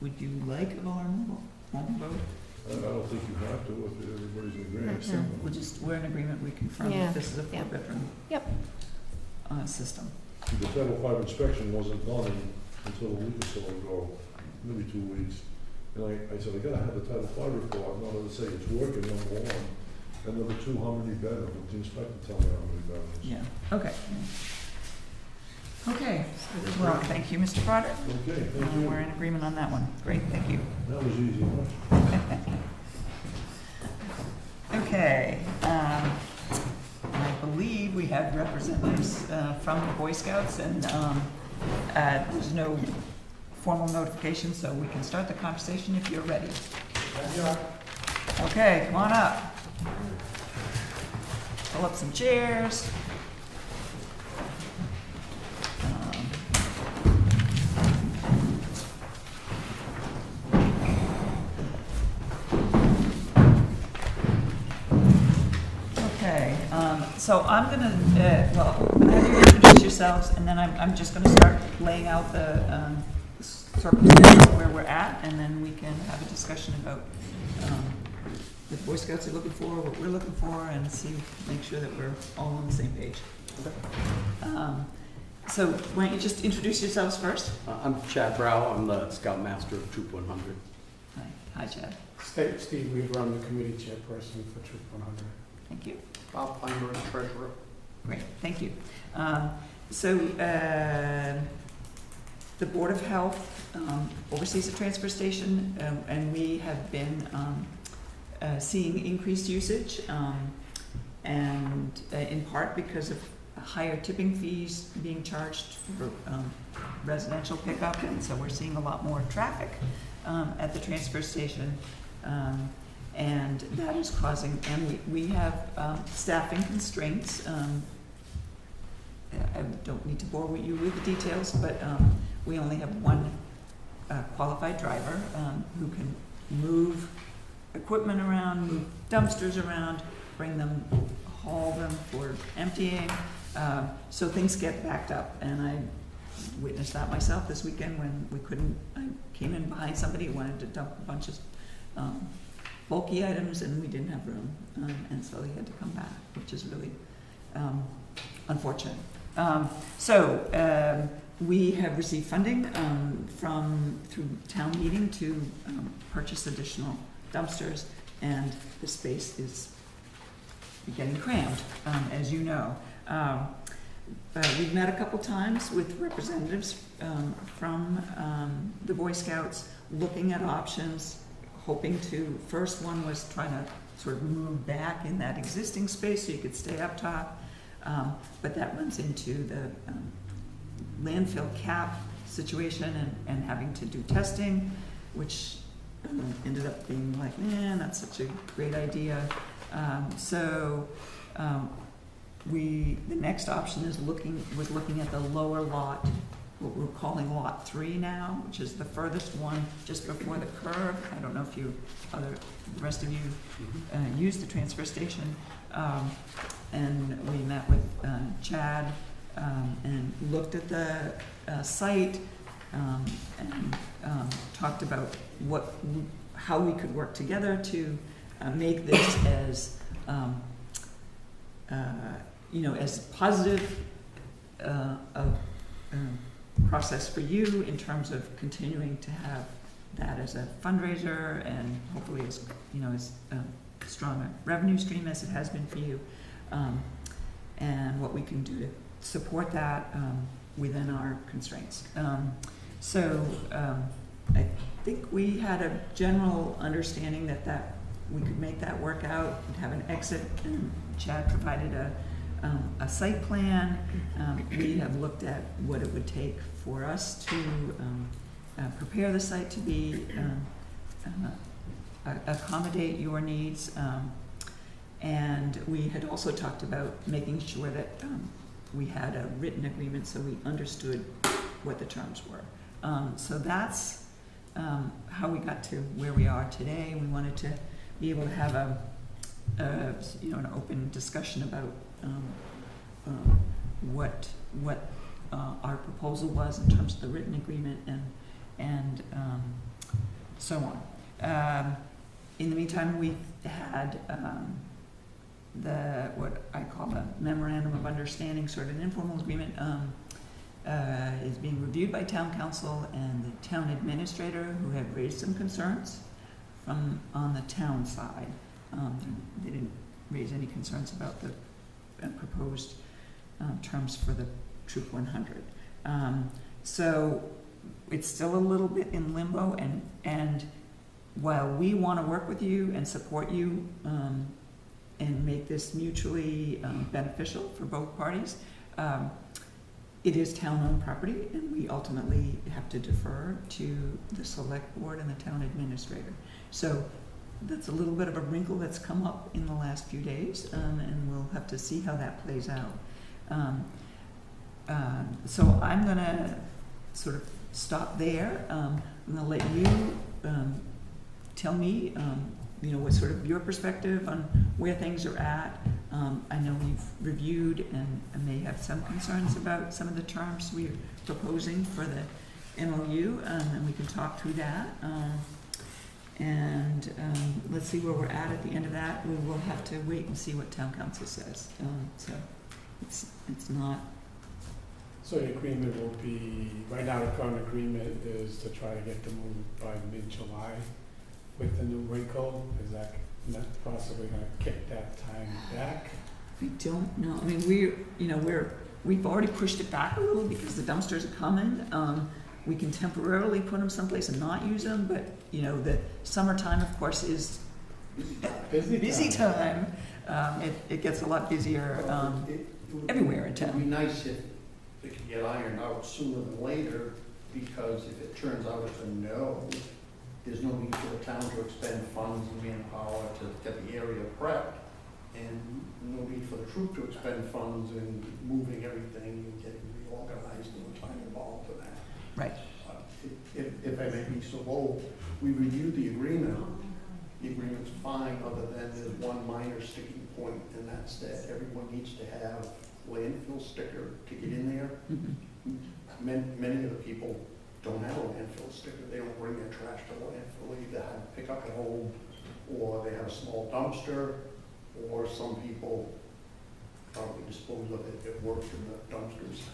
would you like a formal vote? I don't think you have to if everybody's in agreement. So we're in agreement, we confirm Yeah, that this is a yeah. 4-bedroom. Yep. System. The Title V inspection wasn't done until a week or so ago, maybe 2 weeks. And I said, I gotta have the Title V report, not to say it's working, number 1. And number 2, how many bedrooms? The inspector tell me how many bedrooms. Yeah, okay. Okay, well, thank you, Mr. Potter. Okay, thank you. We're in agreement on that one. Great, thank you. That was easy enough. Okay, I believe we have representatives from the Boy Scouts, and there's no formal notification, so we can start the conversation if you're ready. Okay, come on up. Pull up some chairs. Okay, so I'm gonna, well, have you introduce yourselves, and then I'm just gonna start laying out the circumstances where we're at, and then we can have a discussion about what the Boy Scouts are looking for, what we're looking for, and make sure that we're all on the same page. So why don't you just introduce yourselves first? I'm Chad Brow. I'm the Scoutmaster of Troop 100. Hi, Chad. Steve Weaver, I'm the committee chairperson for Troop 100. Thank you. Bob Feinberg, Treasurer. Great, thank you. The Board of Health oversees the transfer station, and we have been seeing increased usage, and in part because of higher tipping fees being charged for residential pickup, and so we're seeing a lot more traffic at the transfer station, and that is causing, and we have staffing constraints. I don't need to bore you with the details, but we only have one qualified driver who can move equipment around, move dumpsters around, bring them, haul them for emptying. So things get backed up, and I witnessed that myself this weekend when we couldn't. I came in behind somebody who wanted to dump a bunch of bulky items, and we didn't have room, and so they had to come back, which is really unfortunate. We have received funding through town meeting to purchase additional dumpsters, and the space is getting crammed, as you know. We've met a couple times with representatives from the Boy Scouts, looking at options, hoping to, first one was trying to sort of move back in that existing space so you could stay up top, but that runs into the landfill cap situation and having to do testing, which ended up being like, not such a great idea. The next option is looking at the lower lot, what we're calling Lot 3 now, which is the furthest one just before the curve. I don't know if the rest of you use the transfer station. And we met with Chad and looked at the site and talked about how we could work together to make this as as positive a process for you in terms of continuing to have that as a fundraiser, and hopefully as strong a revenue stream as it has been for you, and what we can do to support that within our constraints. I think we had a general understanding that we could make that work out and have an exit, and Chad provided a site plan. We have looked at what it would take for us to prepare the site to be accommodate your needs, and we had also talked about making sure that we had a written agreement so we understood what the terms were. So that's how we got to where we are today. We wanted to be able to have an open discussion about what our proposal was in terms of the written agreement and so on. In the meantime, we've had what I call a memorandum of understanding, sort of an informal agreement, is being reviewed by town council and the town administrator, who have raised some concerns on the town side. They didn't raise any concerns about the proposed terms for the Troop 100. So it's still a little bit in limbo, and while we want to work with you and support you and make this mutually beneficial for both parties, it is town-owned property, and we ultimately have to defer to the select board and the town administrator. So that's a little bit of a wrinkle that's come up in the last few days, and we'll have to see how that plays out. So I'm going to sort of stop there. I'm going to let you tell me, what sort of your perspective on where things are at. I know we've reviewed and may have some concerns about some of the terms we're proposing for the MOU, and we can talk through that. Let's see where we're at the end of that. We will have to wait and see what town council says. So it's not. So the agreement will be, right now the current agreement is to try to get the move by mid-July with the new wrinkle. Is that possibly going to kick that time back? I don't know. I mean, we've already pushed it back a little because the dumpsters are coming. We can temporarily put them someplace and not use them, but the summertime, of course, is busy time. It gets a lot busier everywhere in It'd be town. nice if it could get ironed out sooner than later, because if it turns out it's a no, there's no need for the town to expend funds and manpower to get the area prepped, and no need for the troop to expend funds in moving everything and getting reorganized and the time involved in that. Right. If I may be so bold, we reviewed the agreement. The agreement's fine, other than there's one minor sticking point, and that's that everyone needs to have landfill sticker to get in there. Many of the people don't have a landfill sticker. They don't bring their trash to the landfill. They either have to pick up at home, or they have a small dumpster, or some people probably dispose of it at work in the dumpsters.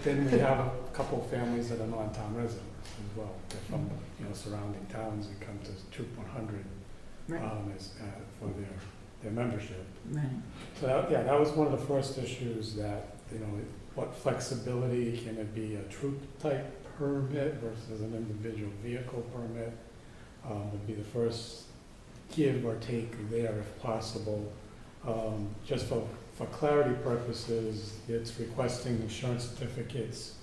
Then we have a couple of families that are non-town residents as well. They're from surrounding towns and come to Troop 100 Right. For their membership. Right. So that was one of the first issues that, what flexibility, can it be a troop type permit versus an individual vehicle permit, would be the first give or take there if possible. Just for clarity purposes, it's requesting insurance certificates,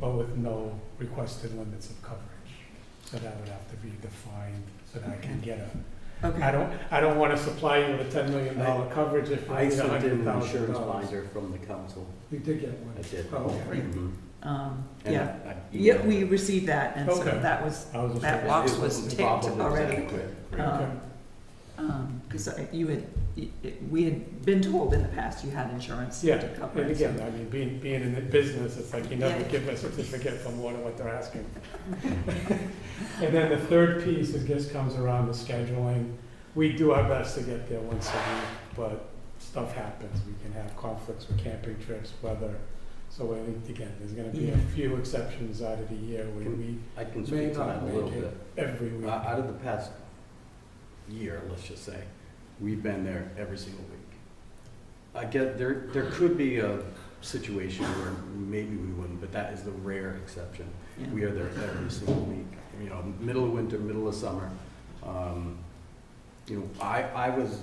but with no requested limits of coverage. So that would have to be defined so that I can get a. Okay. I don't want to supply you with a $10 million coverage if you I need sent in an $100,000. insurance binder from the council. You did get one? I did. Oh, okay. Mhm. And Yeah. I Yeah, emailed we it. received that, and so Okay. that was I was just that wondering. box It was ticked probably already. adequate. Okay. Because we had been told in the past you had insurance Yeah, to cover and it. again, I mean, being in the business, it's like you never Yeah. give a certificate for more than what they're asking. And then the third piece just comes around the scheduling. We do our best to get there once a week, but stuff happens. We can have conflicts with camping trips, weather. So I think, again, there's gonna be a Yeah. few exceptions out of the year where we I can may speak to that not a make little it bit. every week. Out of the past year, let's just say, we've been there every single week. I get, there could be a situation where maybe we wouldn't, but that is the rare exception. Yeah. We are there every single week, middle of winter, middle of summer. I was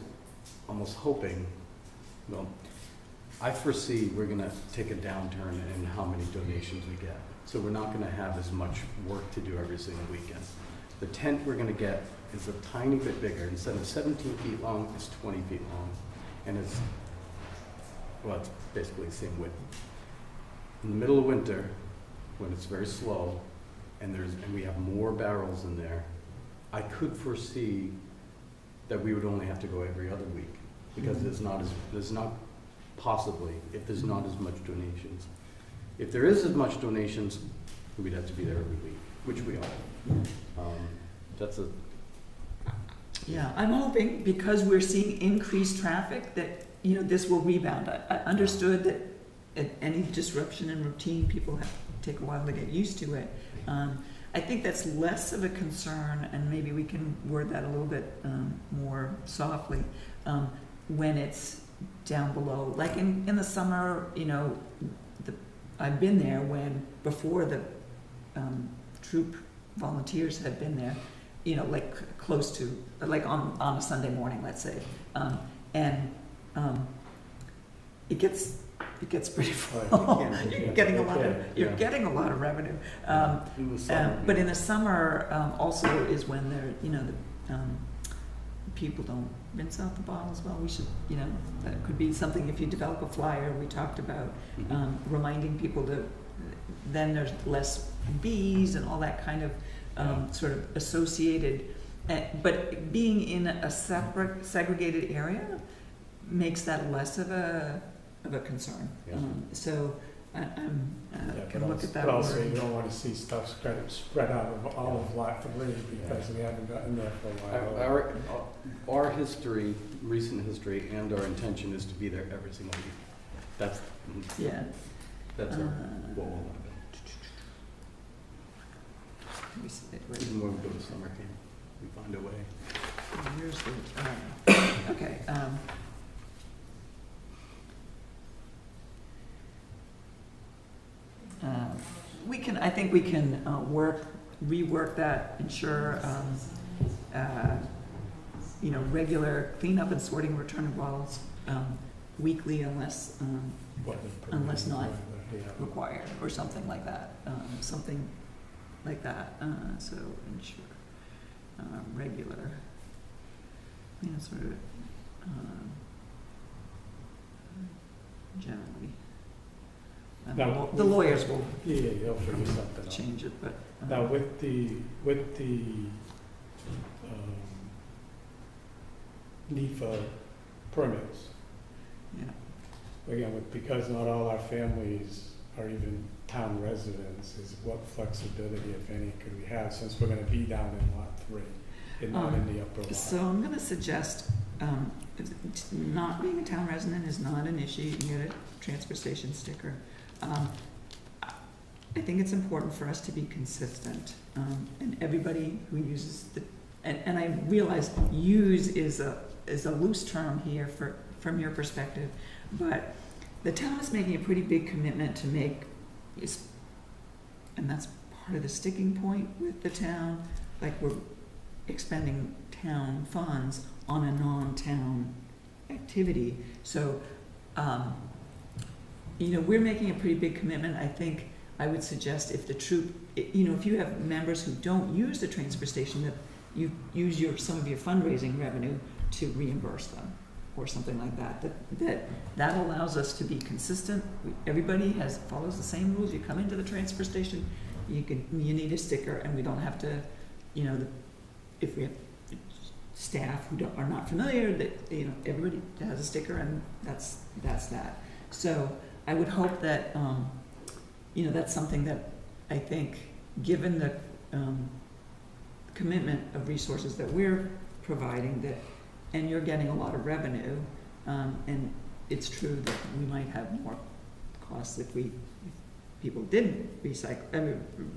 almost hoping, I foresee we're gonna take a downturn in how many donations we get. So we're not gonna have as much work to do every single weekend. The tent we're gonna get is a tiny bit bigger. Instead of 17 feet long, it's 20 feet long. And it's basically the same width. In the middle of winter, when it's very slow, and we have more barrels in there, I could foresee that we would only have to go every other week, because there's not as much donations. If there is as much donations, we'd have to be there every week, which we are. Yeah, I'm hoping, because we're seeing increased traffic, that, this will rebound. I understood that at any disruption in routine, people have to take a while to get used to it. I think that's less of a concern, and maybe we can word that a little bit more softly, when it's down below. Like in the summer, I've been there before the troop volunteers had been there, like close to, like on a Sunday morning, let's say. It gets pretty full. You're getting a lot of revenue. But in the summer, also is when the people don't rinse out the bottles well. We should, that could be something. If you develop a flyer, we talked about reminding people to. Then there's less bees and all that kind of sort of associated But being in a separate, segregated area makes that less of a concern. Yeah. So I'm, Yeah, can look at that but also word. you don't want to see stuff spread out of all of Lot 3 because we haven't gotten there for a while. Our history, recent history, and our intention is to be there every single week. That's Yeah. that's our, what we'll happen. Let me see it, wait. Even when we go to summer camp, we find a way. Here's the, okay, we can, I think we can rework that, ensure, regular cleanup and sorting return of bottles weekly unless unless not required, or something like that, so ensure regular, sort of, generally. Now, The lawyers will Yeah, they'll figure something out. change it, but. Now, with the need for permits, Yeah, again, because not all our families are even town residents, is what flexibility, if any, could we have, since we're gonna be down in Lot 3 and not in the upper lot? so I'm gonna suggest, not being a town resident is not an issue, you can get a transfer station sticker. I think it's important for us to be consistent, and everybody who uses and I realize use is a loose term here from your perspective, but the town is making a pretty big commitment to make, and that's part of the sticking point with the town, like we're expending town funds on a non-town activity. So, we're making a pretty big commitment. I think I would suggest if the troop, if you have members who don't use the transfer station, that you use some of your fundraising revenue to reimburse them, or something like that. That allows us to be consistent. Everybody follows the same rules. You come into the transfer station, you need a sticker, and we don't have to, if we have staff who are not familiar, that everybody has a sticker, and that's that. So I would hope that that's something that I think, given the commitment of resources that we're providing, and you're getting a lot of revenue, and it's true that we might have more costs if people didn't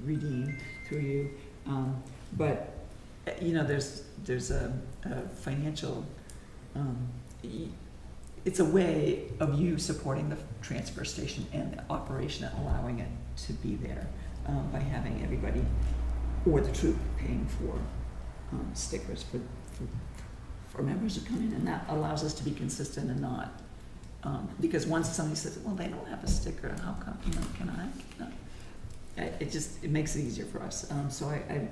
redeem through you, but there's a financial, it's a way of you supporting the transfer station and the operation, allowing it to be there, by having everybody or the troop paying for stickers for members who come in, and that allows us to be consistent and not, because once somebody says, well, they don't have a sticker, how come, can I? No. It makes it easier for us. So I'd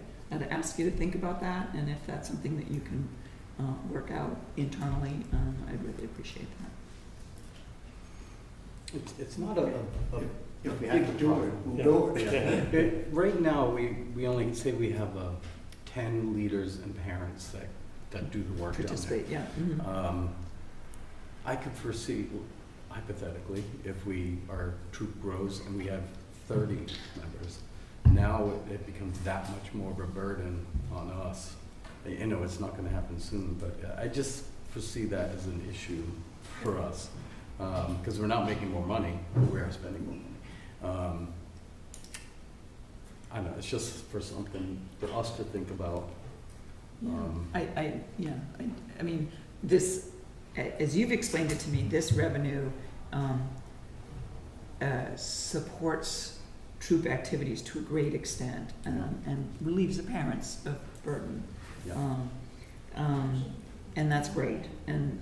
ask you to think about that, and if that's something that you can work out internally, I'd really appreciate that. It's not a If we have to do it, we'll do it. Right now, we only say we have 10 leaders and parents that do the work down there. Participate, yeah. Mm-hmm. I could foresee, hypothetically, if our troop grows and we have 30 members, now it becomes that much more of a burden on us. It's not going to happen soon, but I just foresee that as an issue for us, because we're not making more money, we are spending more money. I don't know, it's just for something for us to think about. I mean, this, as you've explained it to me, this revenue supports troop activities to a great extent, and relieves the parents of burden. Yeah. And that's great. And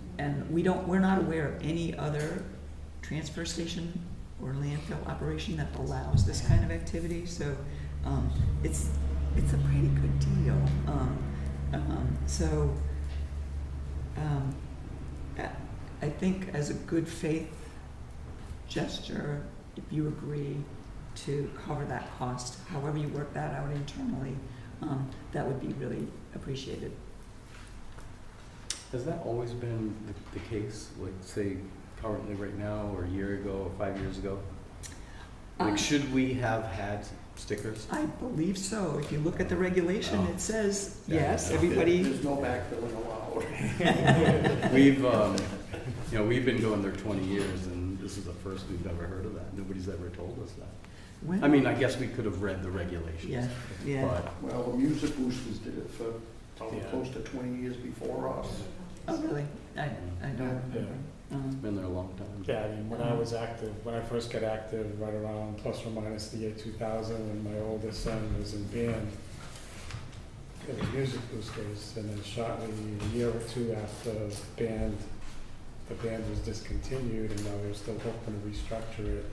we're not aware of any other transfer station or landfill operation that allows this kind of activity. So it's a pretty good deal. I think as a good faith gesture, if you agree to cover that cost, however you work that out internally, that would be really appreciated. Has that always been the case, like, say, currently right now, or a year ago, or 5 years ago? Like, should we have had stickers? I believe so. If you look at the regulation, Oh. it says, Yeah, yes, okay. everybody. There's no backfilling allowed. We've been going there 20 years, and this is the first we've ever heard of that. Nobody's ever told us that. When- I mean, I guess we could have read the regulations. Yeah, yeah. But, Well, the Music Boosters did it for probably Yeah. close to 20 years before us. Oh, really? I don't. Yeah. it's been there a long time. Yeah, I mean, when I was active, when I first got active, right around plus or minus the year 2000, when my oldest son was in band, it was Music Boosters, and then shortly, a year or two after the band was discontinued, and now they're still hoping to restructure it.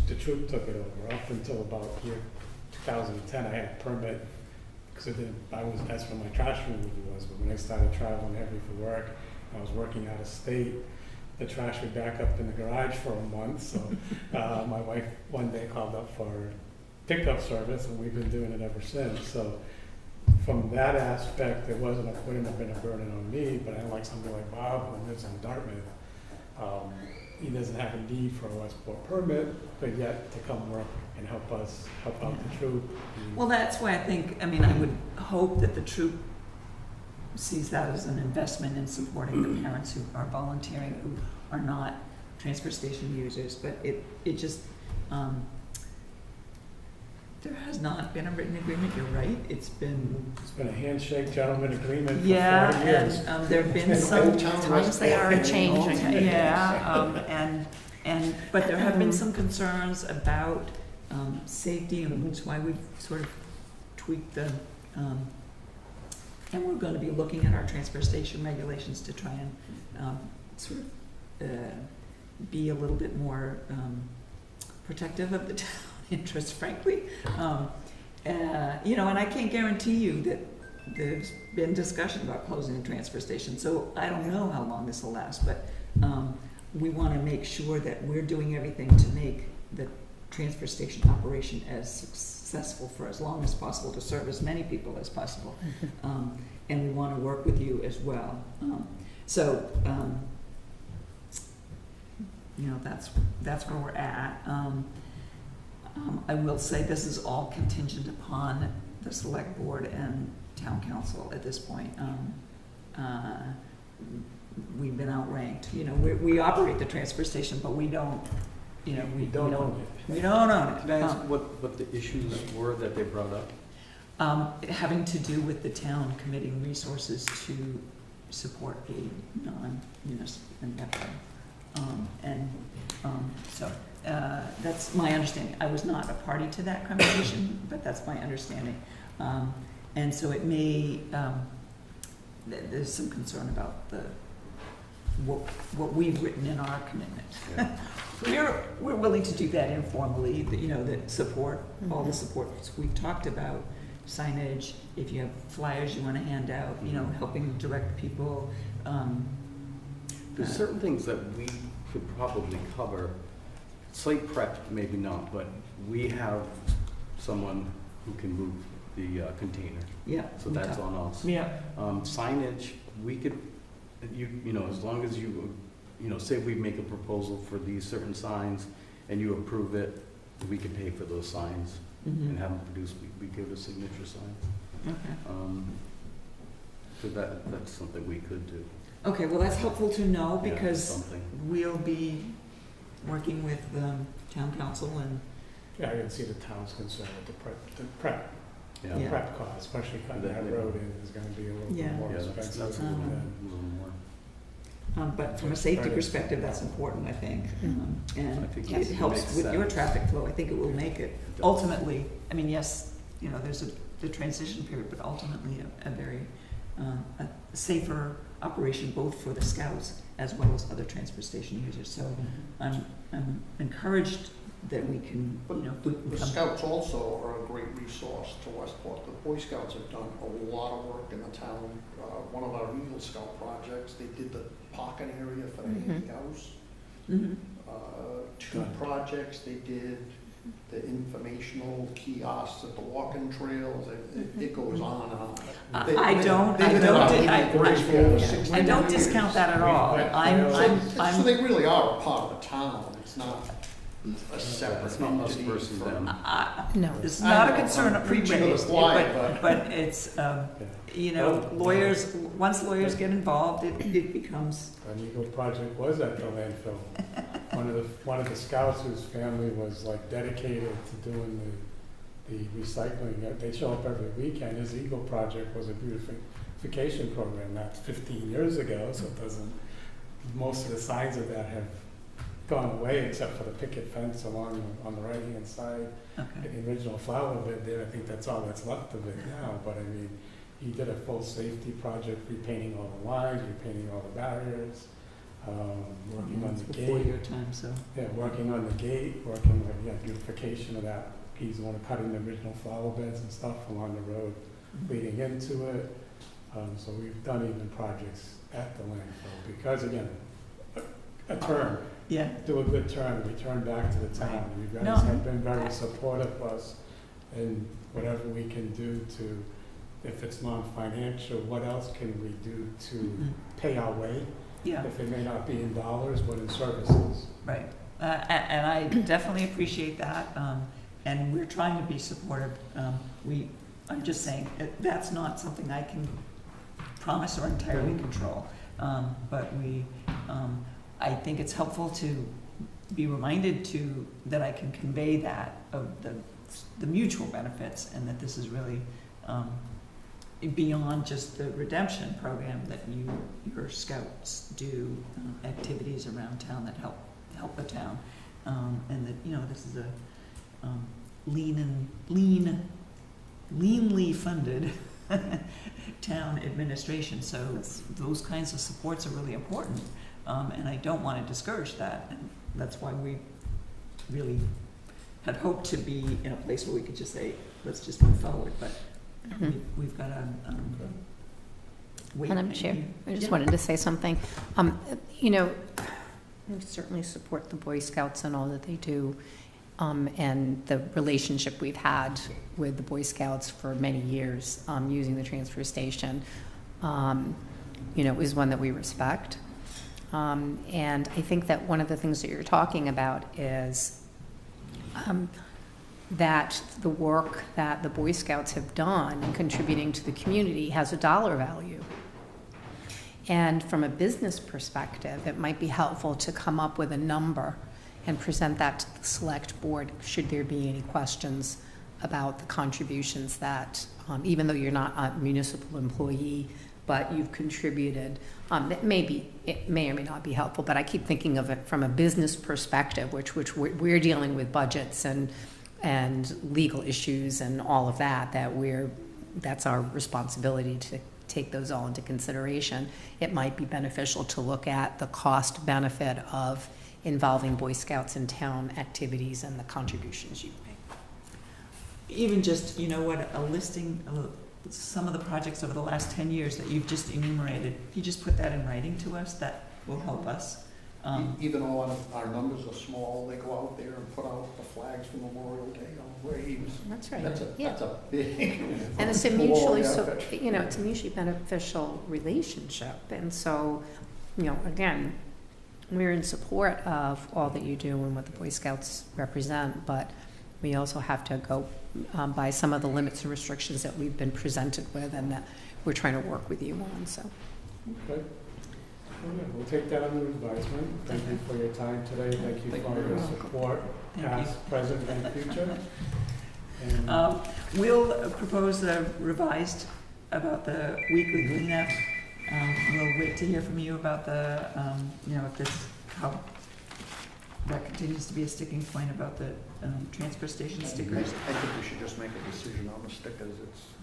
The troop took it over. Up until about year 2010, I had a permit, because that's when my trash removal was, but when I started traveling heavy for work, I was working out of state, the trash would back up in the garage for a month, so my wife one day called up for pickup service, and we've been doing it ever since. So from that aspect, wouldn't have been a burden on me, but unlike somebody like Bob, who lives in Dartmouth, he doesn't have a need for a Westport permit, but yet to come work and help out the troop. Well, that's why I would hope that the troop sees that as an investment in supporting the parents who are volunteering, who are not transfer station users, but it just, there has not been a written agreement, you're right, it's been. It's been a handshake gentleman agreement for Yeah, 40 years. and there've been And some. Old Town Times they are changing. Yeah, but there have been some concerns about safety, and which is why we've sort of tweaked the, and we're gonna be looking at our transfer station regulations to try and sort of be a little bit more protective of the town interest, frankly. And I can't guarantee you that there's been discussion about closing the transfer station, so I don't know how long this will last, but we want to make sure that we're doing everything to make the transfer station operation as successful for as long as possible, to serve as many people as possible. And we want to work with you as well. That's where we're at. I will say this is all contingent upon the select board and town council at this point. We've been outranked. We operate the transfer station, but we don't. We don't own it. We don't own it. Can I ask what the issues were that they brought up? Having to do with the town committing resources to support a non-municipal endeavor. So that's my understanding. I was not a party to that conversation, but that's my understanding. And so it may, there's some concern about what we've written in our commitment. Yeah. We're willing to do that informally, that support, all the supports we've talked about, signage, if you have flyers you want to hand out, helping direct people. There's certain things that we could probably cover. Site prep, maybe not, but we have someone who can move the container. Yeah. So that's on us. Yeah. Signage, we could, as long as you say we make a proposal for these certain signs and you approve it, we can pay for those signs and have them produced. We give a signature sign. Okay. So that's something we could do. Okay, well, that's helpful to know Yeah, because something. we'll be working with town council and. Yeah, I can see the town's concern with the prep Yeah. prep cost, especially cutting that road in, is gonna be a little Yeah. bit more Yeah, expensive. that's a than- little more. But from a safety perspective, that's important, I think. And I think it it helps makes with your sense. traffic flow. I think it will make it, It does. ultimately, yes, there's the transition period, but ultimately a very a safer operation, both for the scouts as well as other transfer station users. So I'm encouraged that we can, But if we can the come. Scouts also are a great resource to Westport. The Boy Scouts have done a lot of work in the town. One of our Eagle Scout projects, they did the parking area for the Handy House. Mhm. Two projects they did the informational kiosks at the walking trails, it goes on and on. I don't discount that at all. So they really are a part of the town, it's not a separate It's not us entity versus from- them. No. It's not a I know, concern I'm of preaching to the raised, choir, but it's, you know, lawyers, once lawyers get involved, it becomes, An Eagle project was at the landfill. One of the scouts whose family was like dedicated to doing the recycling, they show up every weekend. His Eagle project was a beautification program. That's 15 years ago, so it doesn't, most of the signs of that have gone away except for the picket fence on the right-hand side. okay. The original flower bed there, I think that's all that's left of it now, but I mean, he did a full safety project, repainting all the lines, repainting all the barriers, working on It's the before gate. your time, so. Yeah, working on the gate, working with, beautification of that. He's the one cutting the original flower beds and stuff along the road leading into it. So we've done even projects at the landfill, because again, a turn, Yeah, do a good turn, return back to the town. You No. guys have been very supportive of us, and whatever we can do to, if it's non-financial, what else can we do to mhm, pay our way? yeah, If it may not be in dollars, but in services. right. And I definitely appreciate that, and we're trying to be supportive. I'm just saying, that's not something I can promise or entirely control. But I think it's helpful to be reminded that I can convey that, of the mutual benefits, and that this is really beyond just the redemption program, that your scouts do activities around town that help the town, and that, this is a leanly funded town administration, so those kinds of supports are really important, and I don't want to discourage that, and that's why we really had hoped to be in a place where we could just say, let's just move forward, but we've got to wait. Madam Chair, I just Yeah. wanted to say something. I certainly support the Boy Scouts and all that they do, and the relationship we've had with the Boy Scouts for many years, using the transfer station, is one that we respect. And I think that one of the things that you're talking about is that the work that the Boy Scouts have done in contributing to the community has a dollar value. And from a business perspective, it might be helpful to come up with a number and present that to the select board, should there be any questions about the contributions that, even though you're not a municipal employee, but you've contributed. It may or may not be helpful, but I keep thinking of it from a business perspective, which we're dealing with budgets and legal issues and all of that, that's our responsibility to take those all into consideration. It might be beneficial to look at the cost benefit of involving Boy Scouts in town activities and the contributions you make. Even just, a listing of some of the projects over the last 10 years that you've just enumerated, if you just put that in writing to us, that will help us. Even though our numbers are small, they go out there and put out the flags for Memorial Day on graves. That's right. That's a big. And it's it's a mutually beneficial relationship. And so, again, we're in support of all that you do and what the Boy Scouts represent, but we also have to go by some of the limits and restrictions that we've been presented with and that we're trying to work with you on, so. Okay. Well, yeah, we'll take that under advisement. Thank you for your time today. Thank you for your support, Thank past, present, and future. And We'll propose a revised about the weekly cleanup. We'll wait to hear from you about the, how that continues to be a sticking point about the transfer station stickers. I think we should just make a decision on the stickers.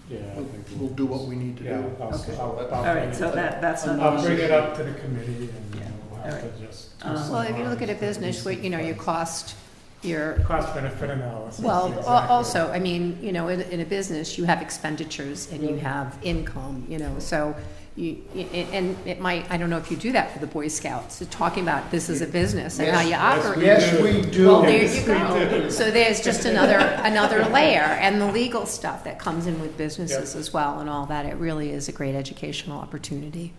yeah, I think We'll do what we need to Yeah, do. I'll- All right, so that's not. I'll bring it up to the committee and Yeah. we'll All have to just. Well, if you look at a business, your cost, your Cost benefit analysis. Well, exactly. also, in a business, you have expenditures and you have income, so and it might, I don't know if you do that for the Boy Scouts, talking about this is a business and how you Yes, operate. Yes, we do. Well, there you go. So there's just another layer, and the legal stuff that comes in with businesses as well and all that. It really is a great educational opportunity.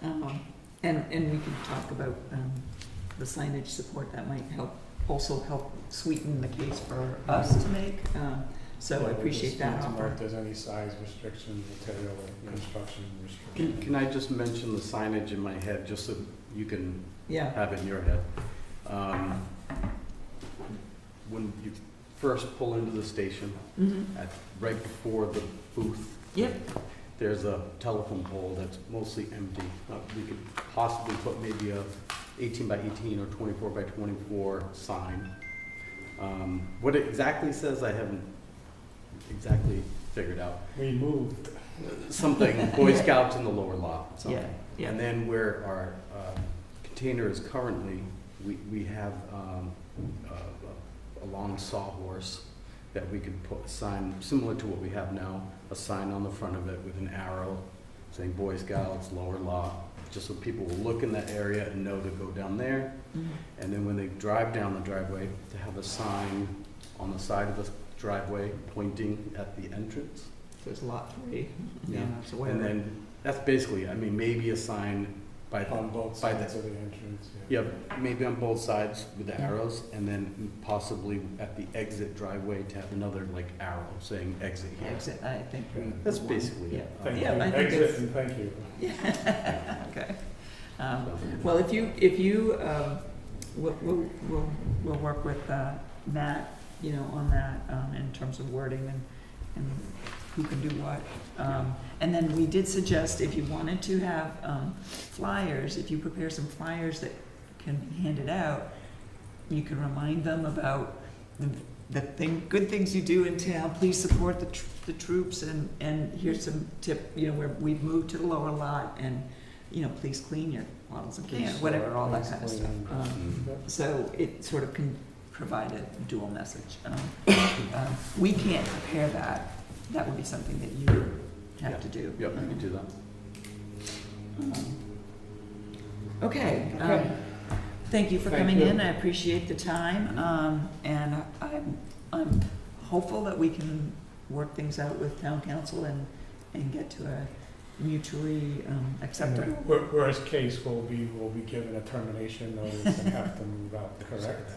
And we can talk about the signage support that might also help sweeten the case for us to make. So I appreciate that I don't know offer. if there's any size restrictions, material construction restrictions. Can I just mention the signage in my head, just so you can Yeah. have it in your head? When you first pull into the station, right before the booth, Yep. there's a telephone pole that's mostly empty. We could possibly put maybe a 18 by 18 or 24 by 24 sign. What it exactly says, I haven't exactly figured out. We moved. Something, Boy Scouts in the lower lot, something. Yeah. Yeah. And then where our container is currently, we have a long sawhorse that we could put a sign, similar to what we have now, a sign on the front of it with an arrow saying Boy Scouts, lower lot, just so people will look in that area and know to go down there. And then when they drive down the driveway, to have a sign on the side of the driveway pointing at the entrance. There's lot 3. Yeah. So And then, that's basically, I mean, maybe a sign by the, On both by sides the, of the entrance, yeah, maybe on both sides with the arrows, and then possibly at the exit driveway to have another like arrow saying exit here. Exit, I think. That's basically it. Thank you. Yeah, I think Exit it's- and thank you. Okay. Well, if you, we'll work with Matt, on that in terms of wording and who can do what. And then we did suggest if you wanted to have flyers, if you prepare some flyers that can hand it out, you can remind them about good things you do in town. Please support the troops, and here's some tip. Where we've moved to the lower lot, and please clean your bottles and cans, whatever, all that kind of stuff. So it sort of can provide a dual message. We can't prepare that. That would be something that you have to do. Yep, we can do that. Okay. Thank you for Thank coming you. in. I appreciate the time, and I'm hopeful that we can work things out with town council and get to a mutually acceptable. Worst case, we'll be given a termination notice and have to move out, correct?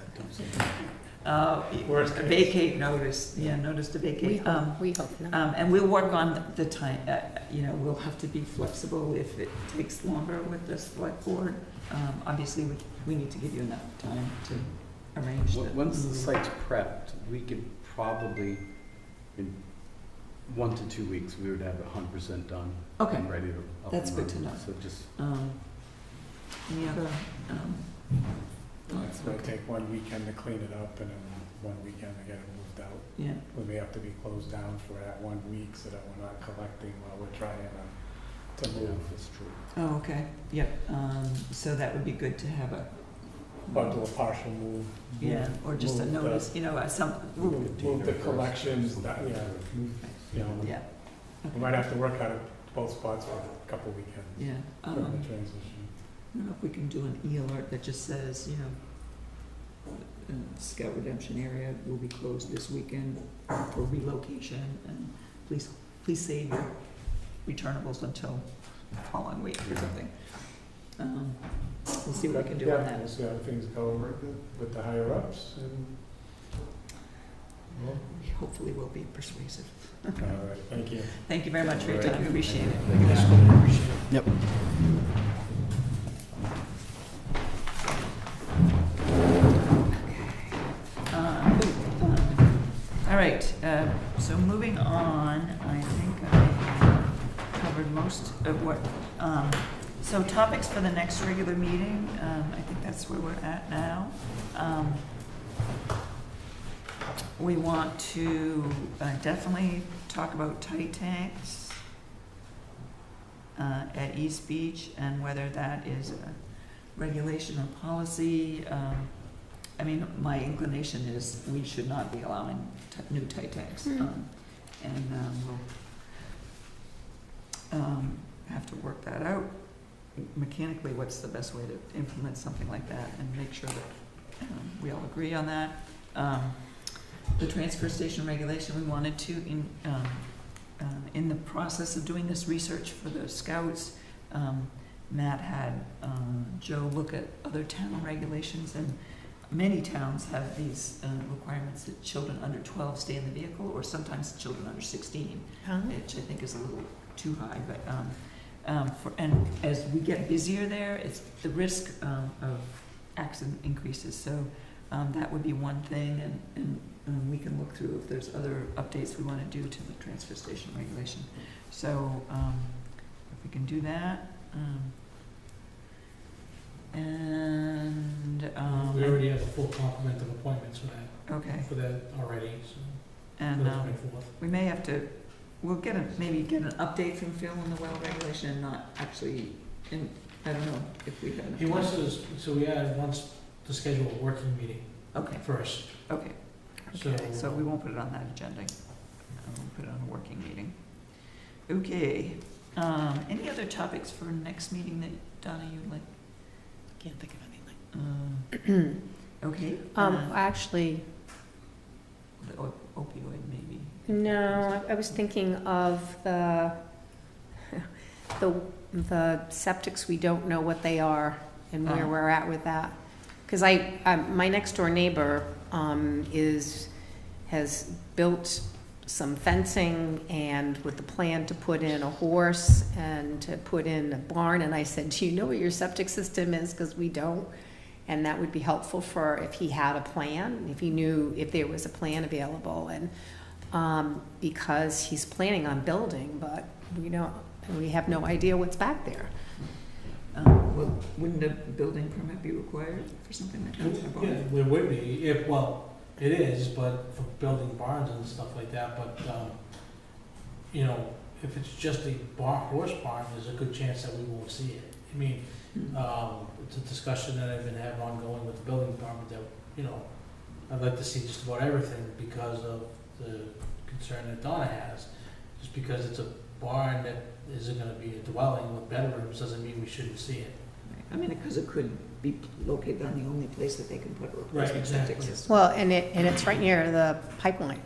Worst case. Vacate notice, notice to We vacate. hope not. And we'll work on the time, we'll have to be flexible if it takes longer with the select board. Obviously, we need to give you enough time to arrange the Once the move. site's prepped, we could probably, in 1 to 2 weeks, we would have 100% done. Okay. And ready to. up That's and good to running. know. So just, Any other thoughts? It's gonna take 1 weekend to clean it up and then 1 weekend to get it moved out. Yeah, We may have to be closed down for that 1 week so that we're not collecting while we're trying to yeah, move. that's true. oh, okay, yep, so that would be good to have But do a partial move. or just a move the- notice, some, Move the collections, yeah, we might have to work out of both spots for a couple weekends yeah. during the transition. I don't know if we can do an e-alert that just says, Scout Redemption area will be closed this weekend for relocation, and please save your returnables until the following week or something. We'll see what we can do on Yeah, we'll that. see how things go with the higher ups and, well, Hopefully we'll be persuasive. all right, thank you. Thank you very much for your Thank time, you. appreciate it. Yep. All right, so moving on, I think I covered most of what, so topics for the next regular meeting, I think that's where we're at now. We want to definitely talk about tight tanks at East Beach and whether that is a regulation or policy. I mean, my inclination is we should not be allowing new tight tanks. And have to work that out. Mechanically, what's the best way to implement something like that and make sure that we all agree on that. The transfer station regulation, we wanted to, in the process of doing this research for the scouts, Matt had Joe look at other town regulations, and many towns have these requirements that children under 12 stay in the vehicle, or sometimes children under 16, which I think is a little too high. But and as we get busier there, it's the risk of accident increases. So that would be one thing, and we can look through if there's other updates we want to do to the transfer station regulation. So if we can do that. We already have a full complement of appointments for that. Okay. For that already, so. And for the 24th. we may have to, we'll maybe get an update from Phil on the well regulation and not actually, I don't know if we have enough He wants time. to, so we wants to schedule a working meeting Okay, first. okay. So, So we won't put it on that agenda. We'll put it on a working meeting. Okay. Any other topics for next meeting that, Donna, you'd like? Can't think of anything. Okay. Actually, The opioid, maybe. no, I was thinking of the septics, we don't know what they are and where Oh. we're at with that. Because my next door neighbor has built some fencing and with the plan to put in a horse and to put in a barn. And I said, do you know what your septic system is? Because we don't. And that would be helpful for if he had a plan, if he knew if there was a plan available. And because he's planning on building, but we have no idea what's back there. Well, wouldn't a building permit be required for something like that? yeah, there would be, it is, but for building barns and stuff like that, but, if it's just a horse barn, there's a good chance that we won't see it. I mean, it's a discussion that I've been having ongoing with the building department that, I'd like to see just about everything because of the concern that Donna has. Just because it's a barn that isn't gonna be a dwelling with bedrooms doesn't mean we shouldn't see it. I mean, because it could be located on the only place that they can put a Right, replacement septic exactly. system. Well, and it's right near the pipeline.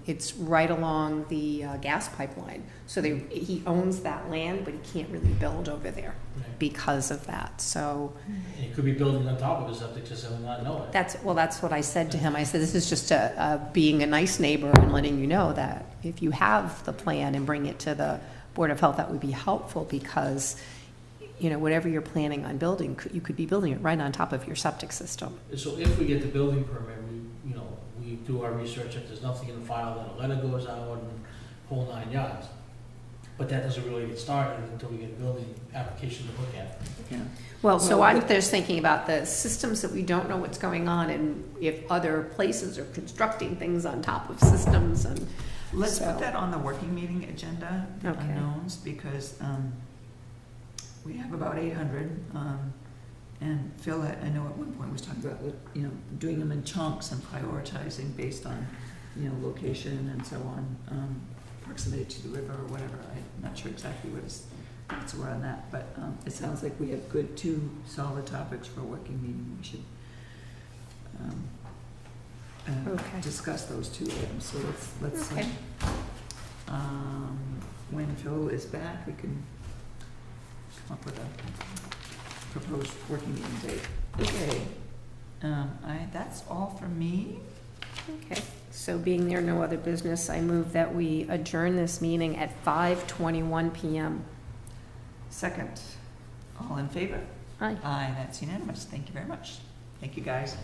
It's right along the gas pipeline. So he owns that land, but he can't really build over there Right. because of that. So And he could be building on top of a septic system and not know it. that's what I said to him. I said, this is just being a nice neighbor and letting you know that if you have the plan and bring it to the Board of Health, that would be helpful because, whatever you're planning on building, you could be building it right on top of your septic system. So if we get the building permit, we do our research, if there's nothing in the file, then a letter goes out and whole 9 yards. But that doesn't really get started until we get a building application to look at. Yeah. Well, so Well, I'm just thinking about the systems that we don't know what's going on and if other places are constructing things on top of systems and. Let's So- put that on the working meeting agenda, the Okay. unknowns, because we have about 800. And Phil, I know at one point was talking about, doing them in chunks and prioritizing based on, location and so on, proximity to the river or whatever. I'm not sure exactly what his thoughts were on that, but it sounds like we have good 2 solid topics for a working meeting. We should Okay. discuss those 2 items. So let's Okay. when Phil is back, we can come up with a proposed working meeting date. Okay, that's all from me. Okay, so being there no other business, I move that we adjourn this meeting at 5:21 PM. Second, all in favor? Aye. Aye, that's unanimous. Thank you very much. Thank you, guys.